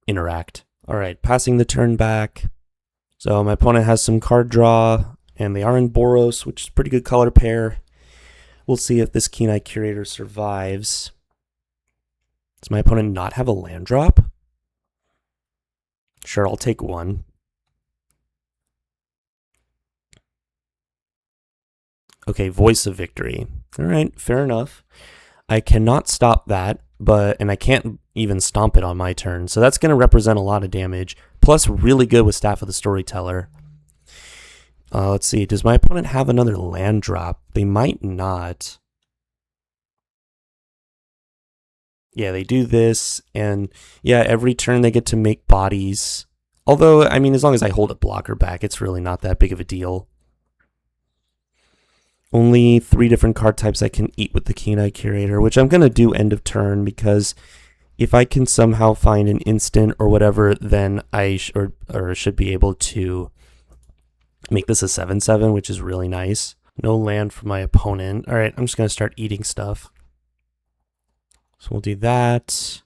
interact. All right, passing the turn back. So my opponent has some card draw, and they are in Boros, which is a pretty good color pair. We'll see if this Keen-Eye Curator survives. Does my opponent not have a land drop? Sure, I'll take one. Okay, Voice of Victory. All right, fair enough. I cannot stop that, and I can't even stomp it on my turn. So that's going to represent a lot of damage. Plus, really good with Staff of the Storyteller. Let's see. Does my opponent have another land drop? They might not. Yeah, they do this, and yeah, every turn they get to make bodies. Although, I mean, as long as I hold a blocker back, it's really not that big of a deal. Only 3 different card types I can eat with the Keen-Eye Curator, which I'm going to do end of turn, because if I can somehow find an instant or whatever, then I should be able to make this a 7/7, which is really nice. No land for my opponent. All right, I'm just going to start eating stuff. So we'll do that.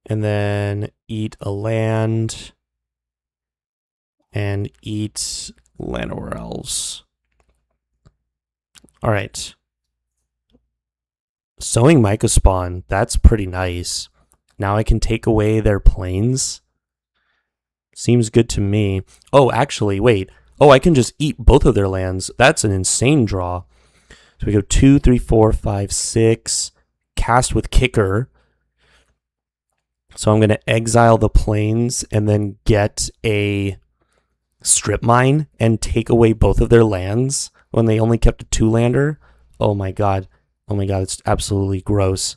And then eat a land. And eat Llanowar Elves. All right. Sowing Mycospawn, that's pretty nice. Now I can take away their planes. Seems good to me. Oh, actually, wait. Oh, I can just eat both of their lands. That's an insane draw. So we go 2, 3, 4, 5, 6. Cast with Kicker. So I'm going to exile the planes and then get a Strip Mine and take away both of their lands when they only kept a 2-lander. Oh my god. Oh my god, it's absolutely gross.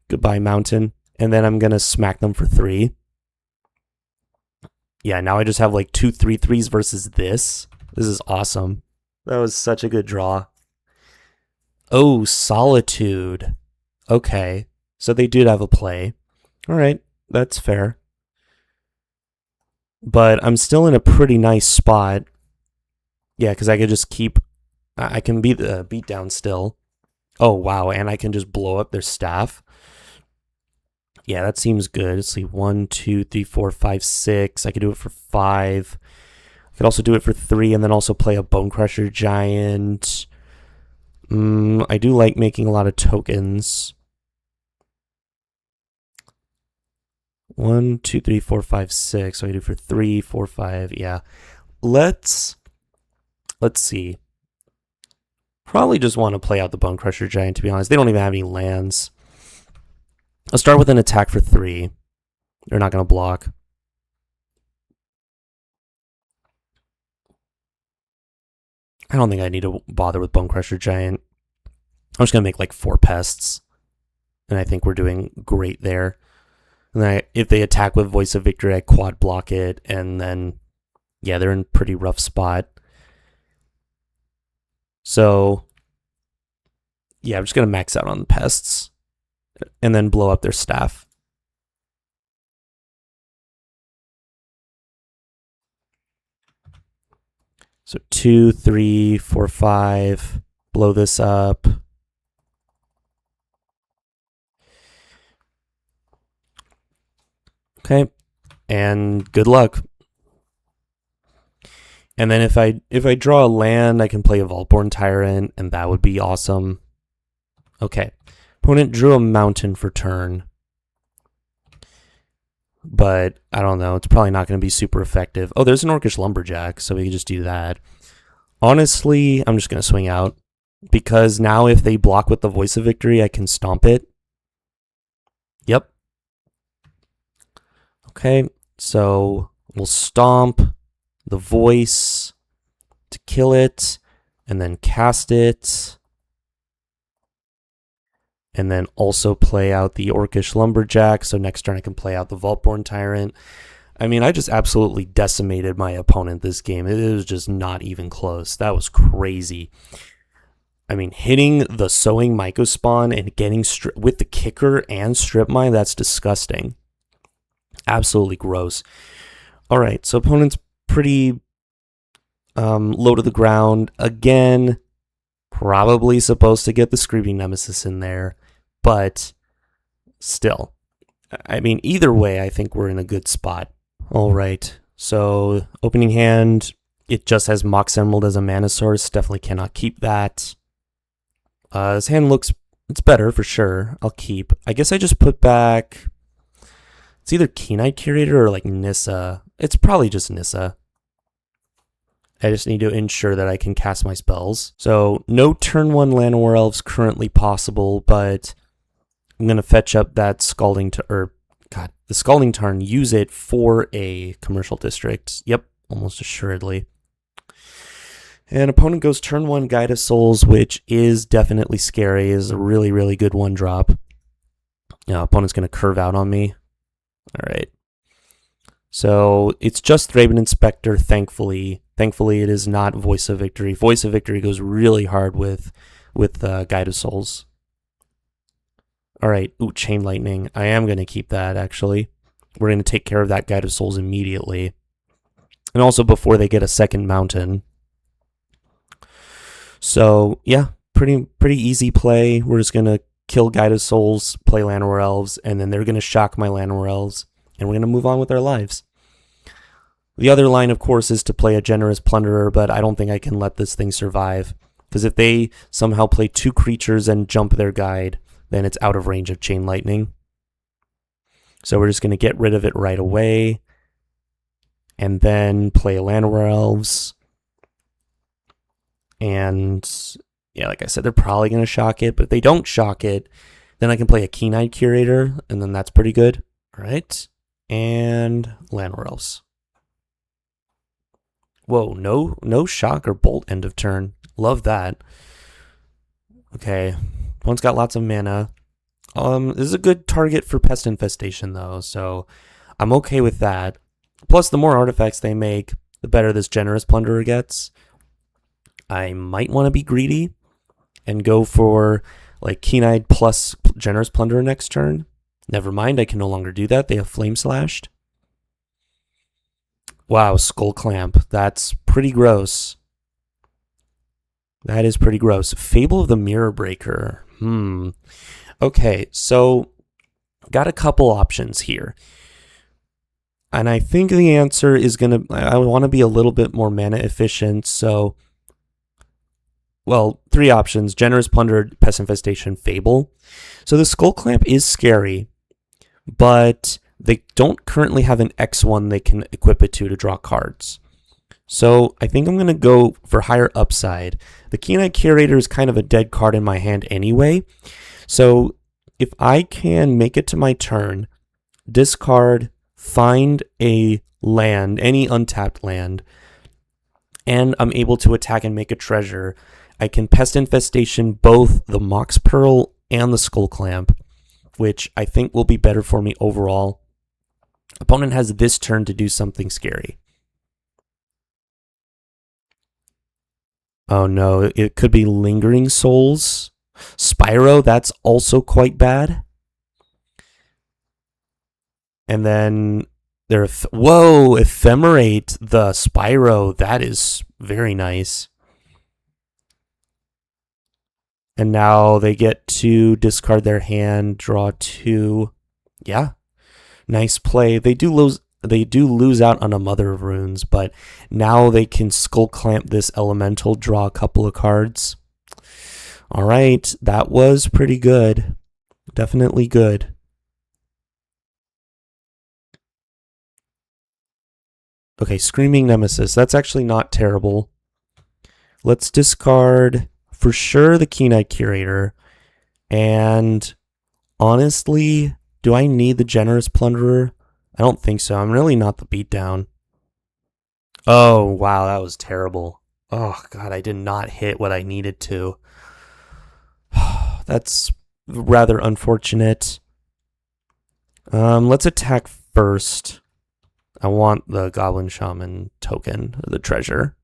Goodbye, Mountain. And then I'm going to smack them for 3. Yeah, now I just have like 2 3/3s versus this. This is awesome. That was such a good draw. Oh, Solitude. Okay. So they did have a play. All right, that's fair. But I'm still in a pretty nice spot. Yeah, because I could just keep... I can beat down still. Oh, wow, and I can just blow up their staff. Yeah, that seems good. Let's see, 1, 2, 3, 4, 5, 6. I could do it for 5. I could also do it for 3 and then also play a Bonecrusher Giant. I do like making a lot of tokens. 1, 2, 3, 4, 5, 6. So I do for 3, 4, 5. Yeah. Let's see. Probably just want to play out the Bonecrusher Giant, to be honest. They don't even have any lands. I'll start with an attack for 3. They're not going to block. I don't think I need to bother with Bonecrusher Giant. I'm just going to make like 4 pests. And I think we're doing great there. And then if they attack with Voice of Victory, I quad block it. And then, yeah, they're in a pretty rough spot. So, yeah, I'm just going to max out on the pests. And then blow up their staff. So 2, 3, 4, 5. Blow this up. Okay. And good luck. And then if I draw a land, I can play a Vaultborn Tyrant, and that would be awesome. Okay. Opponent drew a mountain for turn. But I don't know. It's probably not going to be super effective. Oh, there's an Orcish Lumberjack, so we can just do that. Honestly, I'm just going to swing out. Because now if they block with the Voice of Victory, I can stomp it. Yep. Okay, so we'll stomp the Voice to kill it, and then cast it. And then also play out the Orcish Lumberjack, so next turn I can play out the Vaultborn Tyrant. I mean, I just absolutely decimated my opponent this game. It was just not even close. That was crazy. I mean, hitting the Sowing Mycospawn and getting with the Kicker and Strip Mine, that's disgusting. Absolutely gross. All right, so opponent's pretty low to the ground. Again, Probably supposed to get the Screaming Nemesis in there, but still. I mean, either way, I think we're in a good spot. All right, so opening hand, it just has Mox Emerald as a mana source. Definitely cannot keep that. This hand looks, it's better for sure. I'll keep. I guess I just put back, it's either Keen-Eyed Curator or like Nissa. It's probably just Nissa. I just need to ensure that I can cast my spells. So no turn 1 Llanowar Elves currently possible, but I'm going to fetch up that Scalding the Scalding Tarn, use it for a commercial district. Yep, almost assuredly. And opponent goes turn 1 Guide of Souls, which is definitely scary, is a really, really good 1-drop. Opponent's going to curve out on me. All right. So it's just Thraben Inspector, thankfully. Thankfully, it is not Voice of Victory. Voice of Victory goes really hard with Guide of Souls. All right. Ooh, Chain Lightning. I am going to keep that, actually. We're going to take care of that Guide of Souls immediately. And also before they get a second mountain. So, yeah, pretty easy play. We're just going to kill Guide of Souls, play Llanowar Elves, and then they're going to shock my Llanowar Elves, and we're going to move on with our lives. The other line, of course, is to play a Generous Plunderer, but I don't think I can let this thing survive, because if they somehow play 2 creatures and jump their guide, then it's out of range of Chain Lightning. So we're just going to get rid of it right away, and then play Llanowar Elves. And yeah, like I said, they're probably going to shock it, but if they don't shock it, then I can play a Keen-Eyed Curator, and then that's pretty good. All right, and Llanowar Elves. Whoa, no shock or bolt end of turn. Love that. Okay, opponent's got lots of mana. This is a good target for Pest Infestation, though, so I'm okay with that. Plus, the more artifacts they make, the better this Generous Plunderer gets. I might want to be greedy and go for like Keen-Eyed plus Generous Plunderer next turn. Never mind, I can no longer do that. They have Flame Slashed. Wow, Skull Clamp. That's pretty gross. That is pretty gross. Fable of the Mirror Breaker. Okay, so got a couple options here. And I think the answer is I want to be a little bit more mana efficient, so well, 3 options: Generous Plunderer, Pest Infestation, Fable. So the Skull Clamp is scary, but they don't currently have an X1 they can equip it to draw cards. So I think I'm going to go for higher upside. The Keen-Eyed Curator is kind of a dead card in my hand anyway. So if I can make it to my turn, discard, find a land, any untapped land, and I'm able to attack and make a treasure, I can Pest Infestation both the Mox Pearl and the Skull Clamp, which I think will be better for me overall. Opponent has this turn to do something scary. Oh no, it could be Lingering Souls. Spyro, that's also quite bad. And then whoa, Ephemerate the Spyro, that is very nice. And now they get to discard their hand, draw 2. Yeah, nice play. They do lose out on a Mother of Runes, but now they can Skull Clamp this elemental, draw a couple of cards. All right, that was pretty good. Definitely good. Okay, Screaming Nemesis. That's actually not terrible. Let's discard for sure the Keen-Eyed Curator. And honestly, do I need the Generous Plunderer? I don't think so. I'm really not the beatdown. Oh, wow, that was terrible. Oh, God, I did not hit what I needed to. That's rather unfortunate. Let's attack first. I want the Goblin Shaman token, the treasure.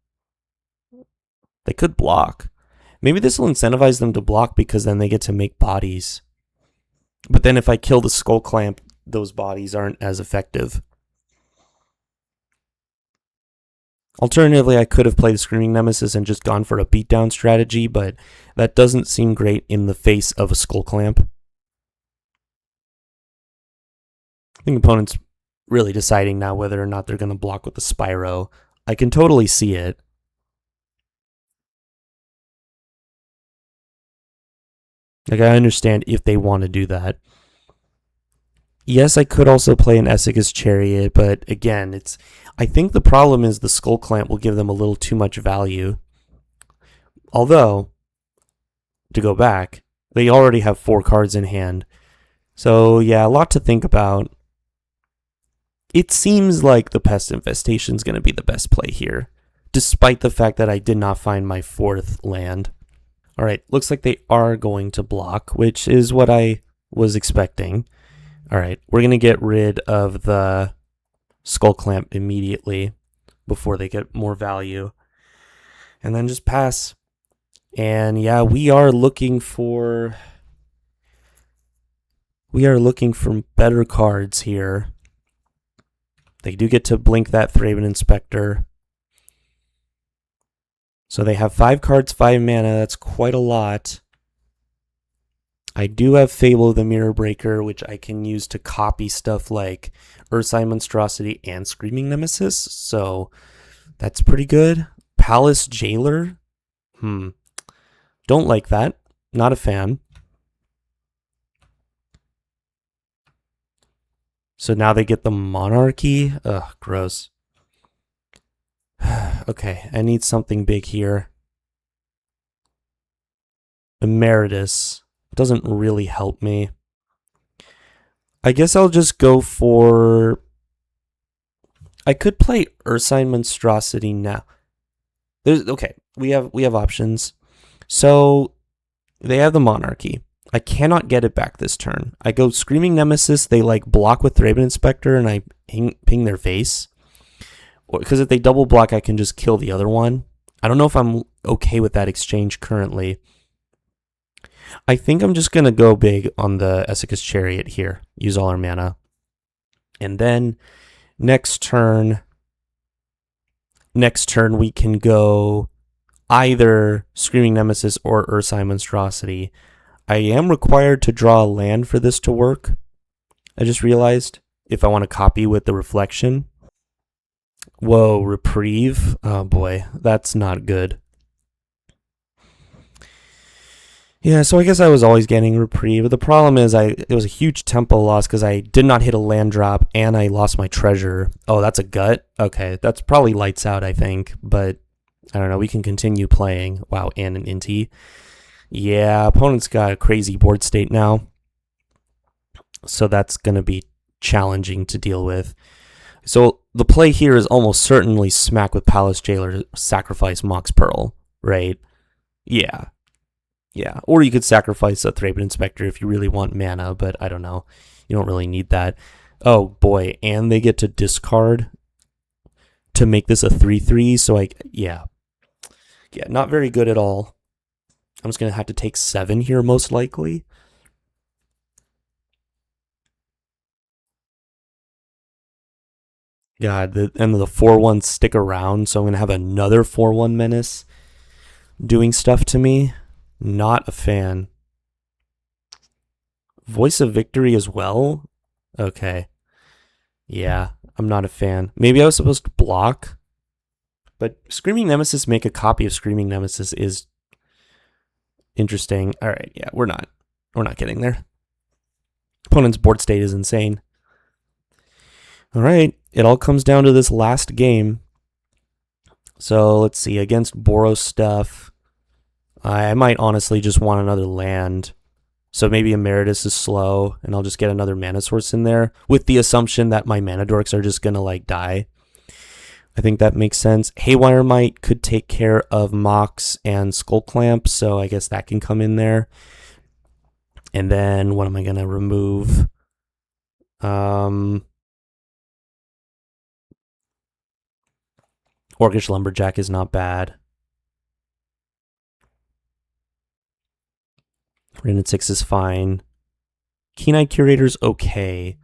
They could block. Maybe this will incentivize them to block because then they get to make bodies. But then if I kill the Skull Clamp, those bodies aren't as effective. Alternatively, I could have played Screaming Nemesis and just gone for a beatdown strategy, but that doesn't seem great in the face of a Skull Clamp. I think opponent's really deciding now whether or not they're going to block with the Spyro. I can totally see it. Like, I understand if they want to do that. Yes, I could also play an Esika's Chariot, but again, I think the problem is the Skull Clamp will give them a little too much value. Although, to go back, they already have 4 cards in hand. So yeah, a lot to think about. It seems like the Pest Infestation is going to be the best play here, despite the fact that I did not find my 4th land. Alright, looks like they are going to block, which is what I was expecting. Alright, we're going to get rid of the Skull Clamp immediately before they get more value. And then just pass. And yeah, we are looking for better cards here. They do get to blink that Thraben Inspector. So they have 5 cards, 5 mana. That's quite a lot. I do have Fable of the Mirror Breaker, which I can use to copy stuff like Ursine Monstrosity and Screaming Nemesis. So that's pretty good. Palace Jailer. Don't like that. Not a fan. So now they get the Monarchy. Ugh, gross. Okay, I need something big here. Emeritus doesn't really help me. I guess I'll just go for... I could play Ursine Monstrosity now. Okay, we have options. So they have the Monarchy. I cannot get it back this turn. I go Screaming Nemesis, they like block with Thraben Inspector, and I ping their face. Because if they double block, I can just kill the other one. I don't know if I'm okay with that exchange currently. I think I'm just going to go big on the Esika's Chariot here. Use all our mana. And then next turn we can go either Screaming Nemesis or Ursine Monstrosity. I am required to draw a land for this to work. I just realized, if I want to copy with the Reflection. Whoa, Reprieve. Oh boy, that's not good. Yeah, so I guess I was always getting Reprieve. The problem is it was a huge tempo loss because I did not hit a land drop and I lost my treasure. Oh, that's a gut? Okay, that's probably lights out, I think. But I don't know, we can continue playing. Wow, and an Inti. Yeah, opponent's got a crazy board state now. So that's going to be challenging to deal with. So the play here is almost certainly smack with Palace Jailer to sacrifice Mox Pearl, right? Yeah. Yeah, or you could sacrifice a Thraben Inspector if you really want mana, but I don't know. You don't really need that. Oh boy, and they get to discard to make this a 3/3, so yeah, not very good at all. I'm just going to have to take 7 here most likely. God, and the 4/1 stick around, so I'm going to have another 4/1 menace doing stuff to me. Not a fan. Voice of Victory as well? Okay. Yeah, I'm not a fan. Maybe I was supposed to block. But Screaming Nemesis, make a copy of Screaming Nemesis is interesting. Alright, yeah, we're not getting there. Opponent's board state is insane. Alright, it all comes down to this last game. So let's see, against Boros stuff, I might honestly just want another land. So maybe Emeritus is slow, and I'll just get another mana source in there, with the assumption that my mana dorks are just gonna like die. I think that makes sense. Haywire Might could take care of Mox and Skull Clamp, so I guess that can come in there. And then what am I gonna remove? Orcish Lumberjack is not bad. Random 6 is fine. Keen-Eyed Curator's okay.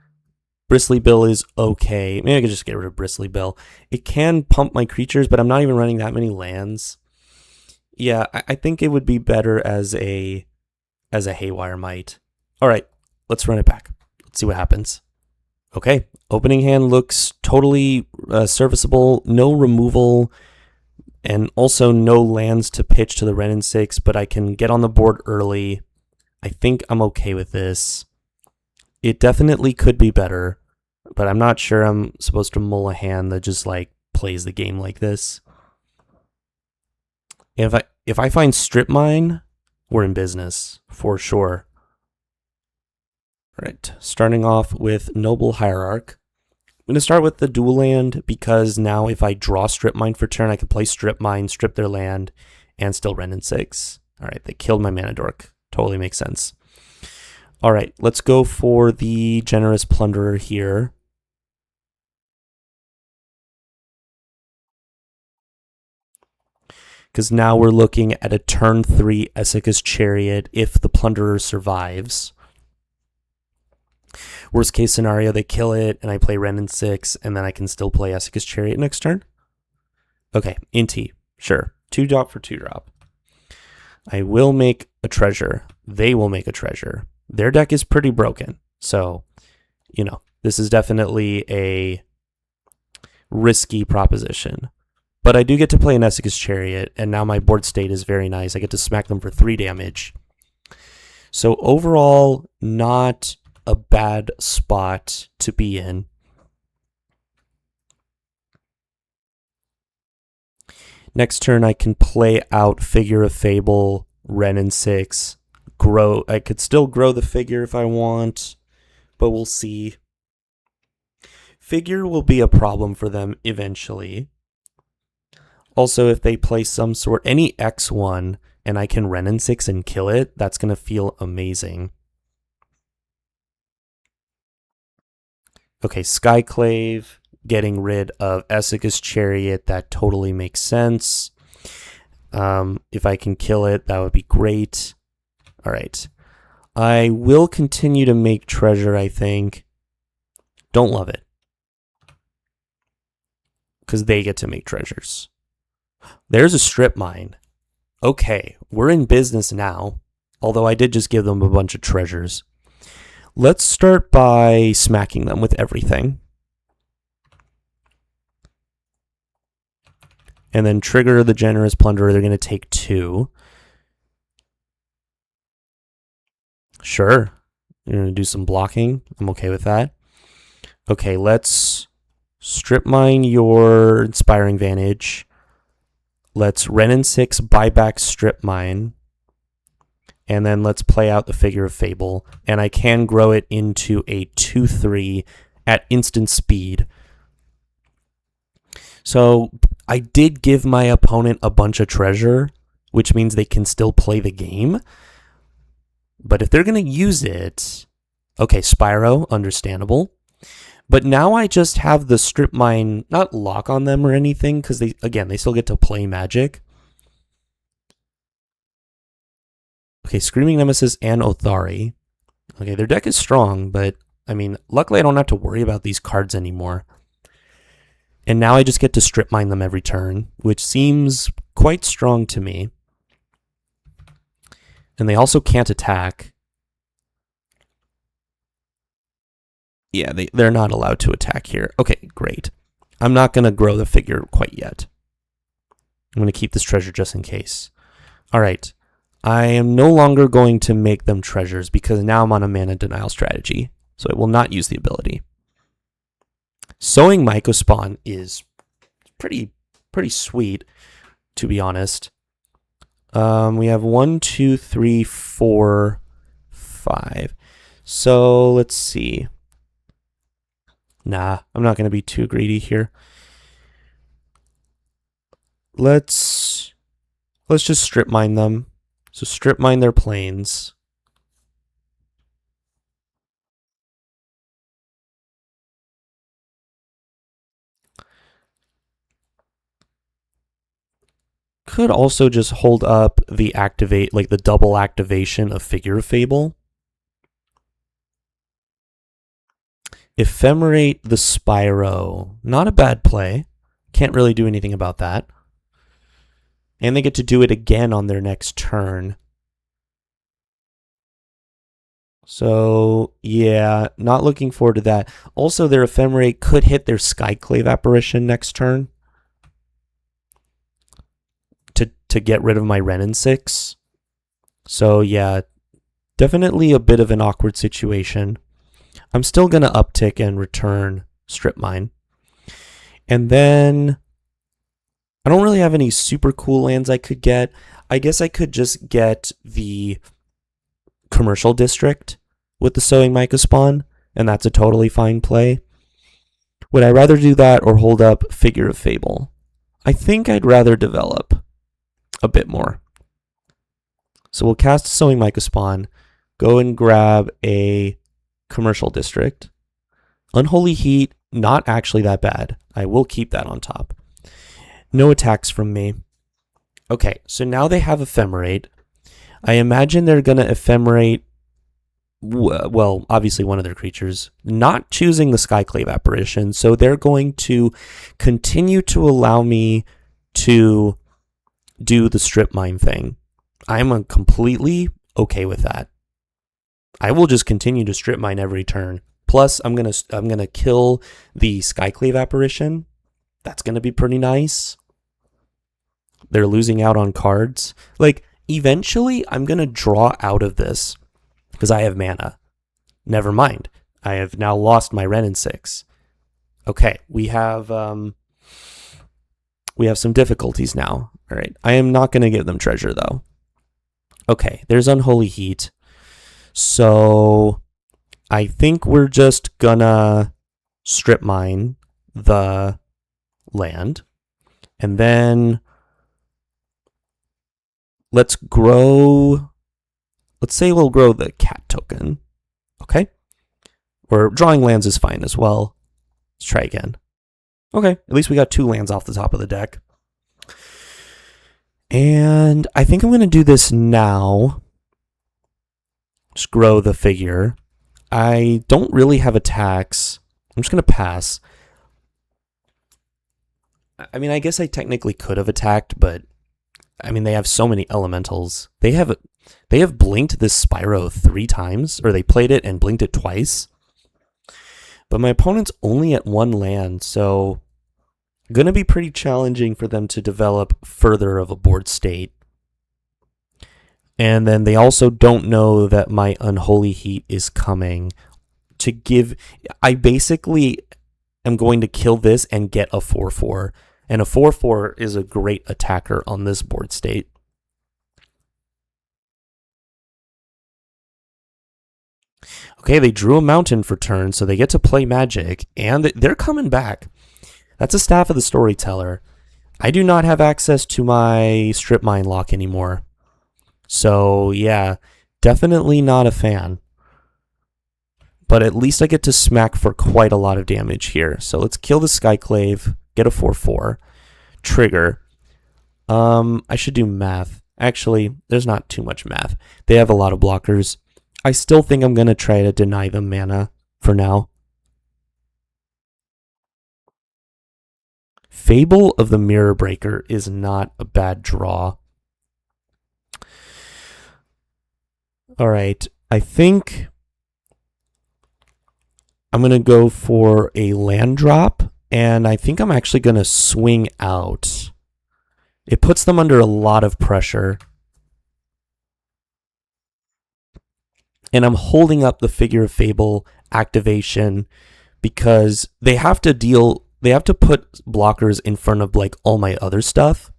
Bristly Bill is okay. Maybe I could just get rid of Bristly Bill. It can pump my creatures, but I'm not even running that many lands. Yeah, I think it would be better as a Haywire Might. All right, let's run it back. Let's see what happens. Okay, opening hand looks totally serviceable. No removal, and also no lands to pitch to the Wrenn and 6, but I can get on the board early. I think I'm okay with this. It definitely could be better, but I'm not sure I'm supposed to mull a hand that just like plays the game like this. And if I find Strip Mine, we're in business for sure. All right, starting off with Noble Hierarch. I'm going to start with the dual land because now if I draw Strip Mine for turn, I can play Strip Mine, strip their land, and still Wrenn and 6. All right, they killed my Mana Dork. Totally makes sense. All right, let's go for the Generous Plunderer here. Because now we're looking at a turn 3 Esika's Chariot if the Plunderer survives. Worst case scenario, they kill it, and I play Wrenn and 6, and then I can still play Esika's Chariot next turn. Okay, Inti, sure. 2-drop for 2-drop. I will make a treasure. They will make a treasure. Their deck is pretty broken, so, you know, this is definitely a risky proposition. But I do get to play an Esika's Chariot, and now my board state is very nice. I get to smack them for 3 damage. So overall, not a bad spot to be in. Next turn, I can play out Figure of Fable, Wrenn and 6, grow. I could still grow the figure if I want, but we'll see. Figure will be a problem for them eventually. Also, if they play some sort, any X1, and I can Wrenn and 6 and kill it, that's going to feel amazing. Okay, Skyclave, getting rid of Esika's Chariot, that totally makes sense. If I can kill it, that would be great. All right. I will continue to make treasure, I think. Don't love it. Because they get to make treasures. There's a Strip Mine. Okay, we're in business now. Although I did just give them a bunch of treasures. Let's start by smacking them with everything. And then trigger the Generous Plunderer. They're going to take 2. Sure. You're going to do some blocking. I'm okay with that. Okay, let's Strip Mine your Inspiring Vantage. Let's Wrenn and 6 buy back Strip Mine. And then let's play out the Figure of Fable. And I can grow it into a 2/3 at instant speed. So I did give my opponent a bunch of treasure, which means they can still play the game. But if they're going to use it... Okay, Spyro, understandable. But now I just have the Strip Mine, not lock on them or anything, because they still get to play Magic. Okay, Screaming Nemesis and Othari. Okay, their deck is strong, but, I mean, luckily I don't have to worry about these cards anymore. And now I just get to Strip Mine them every turn, which seems quite strong to me. And they also can't attack. Yeah, they're not allowed to attack here. Okay, great. I'm not going to grow the figure quite yet. I'm going to keep this treasure just in case. All right. I am no longer going to make them treasures because now I'm on a mana denial strategy. So I will not use the ability. Sowing Mycospawn is pretty sweet, to be honest. We have 1, 2, 3, 4, 5. So let's see. Nah, I'm not going to be too greedy here. Let's just Strip Mine them. So Strip Mine their planes. Could also just hold up the activate, like the double activation of Figure of Fable. Ephemerate the Spyro. Not a bad play. Can't really do anything about that. And they get to do it again on their next turn. So, yeah, not looking forward to that. Also, their Ephemerate could hit their Skyclave Apparition next turn to get rid of my Renin 6. So, yeah, definitely a bit of an awkward situation. I'm still going to uptick and return Strip Mine. And then I don't really have any super cool lands I could get. I guess I could just get the Commercial District with the Sowing Mica Spawn, and that's a totally fine play. Would I rather do that or hold up Figure of Fable? I think I'd rather develop a bit more. So we'll cast Sowing Mica Spawn, go and grab a Commercial District. Unholy Heat, not actually that bad. I will keep that on top. No attacks from me. Okay, so now they have Ephemerate. I imagine they're going to Ephemerate, well, obviously one of their creatures, not choosing the Skyclave Apparition, so they're going to continue to allow me to do the Strip Mine thing. I'm completely okay with that. I will just continue to Strip Mine every turn. Plus, I'm gonna kill the Skyclave Apparition. That's gonna be pretty nice. They're losing out on cards. Like, eventually, I'm gonna draw out of this because I have mana. Never mind. I have now lost my Renin 6. Okay, we have some difficulties now. All right, I am not gonna give them treasure though. Okay, there's Unholy Heat. So I think we're just gonna Strip Mine the land. And then let's say we'll grow the cat token. Okay? Or drawing lands is fine as well. Let's try again. Okay, at least we got 2 lands off the top of the deck. And I think I'm going to do this now. Just grow the figure. I don't really have attacks. I'm just going to pass. I mean, I guess I technically could have attacked, but I mean, they have so many elementals. They have blinked this Spyro 3 times, or they played it and blinked it twice. But my opponent's only at 1 land, so going to be pretty challenging for them to develop further of a board state. And then they also don't know that my Unholy Heat is coming to give... I basically am going to kill this and get a 4/4. And a 4/4 is a great attacker on this board state. Okay, they drew a mountain for turn, so they get to play Magic, and they're coming back. That's a Staff of the Storyteller. I do not have access to my Strip Mine lock anymore. So, yeah, definitely not a fan. But at least I get to smack for quite a lot of damage here. So let's kill the Skyclave, get a 4/4, trigger. I should do math. Actually, there's not too much math. They have a lot of blockers. I still think I'm going to try to deny them mana for now. Fable of the Mirror Breaker is not a bad draw. All right, I think I'm going to go for a land drop, and I think I'm actually going to swing out. It puts them under a lot of pressure. And I'm holding up the Figure of Fable activation because they have to put blockers in front of like all my other stuff.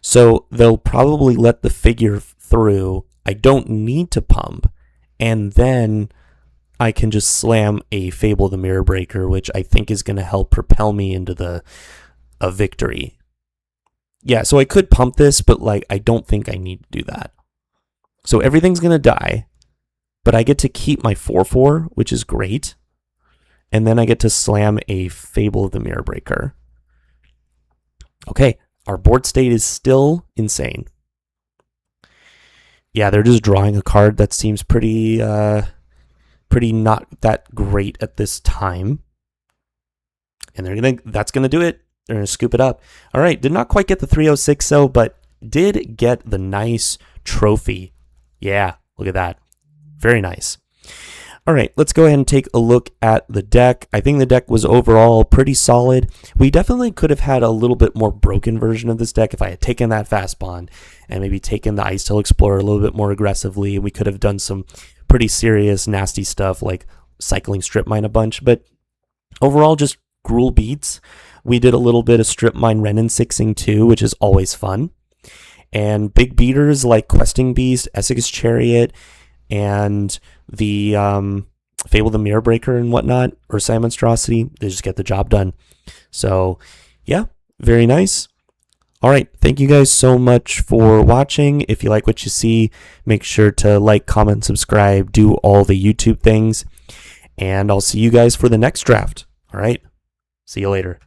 So they'll probably let the figure through. I don't need to pump. And then I can just slam a Fable the Mirror Breaker, which I think is going to help propel me into a victory. Yeah, so I could pump this, but like I don't think I need to do that. So everything's going to die. But I get to keep my 4/4, which is great. And then I get to slam a Fable of the Mirror Breaker. Okay, our board state is still insane. Yeah, they're just drawing a card that seems pretty pretty not that great at this time. And that's gonna do it. They're gonna scoop it up. All right, did not quite get the 306 though, but did get the nice trophy. Yeah, look at that. Very nice. All right, let's go ahead and take a look at the deck. I think the deck was overall pretty solid. We definitely could have had a little bit more broken version of this deck if I had taken that Fast Bond and maybe taken the Icetail Explorer a little bit more aggressively. We could have done some pretty serious, nasty stuff like cycling Strip Mine a bunch. But overall, just Gruul beats. We did a little bit of Strip Mine Renin 6ing too, which is always fun. And big beaters like Questing Beast, Essig's Chariot, and the Fable the Mirror Breaker and whatnot, or Ursa Monstrosity, they just get the job done. So yeah, very nice. All right, thank you guys so much for watching. If you like what you see, make sure to like, comment, subscribe, do all the YouTube things, and I'll see you guys for the next draft. All right, see you later.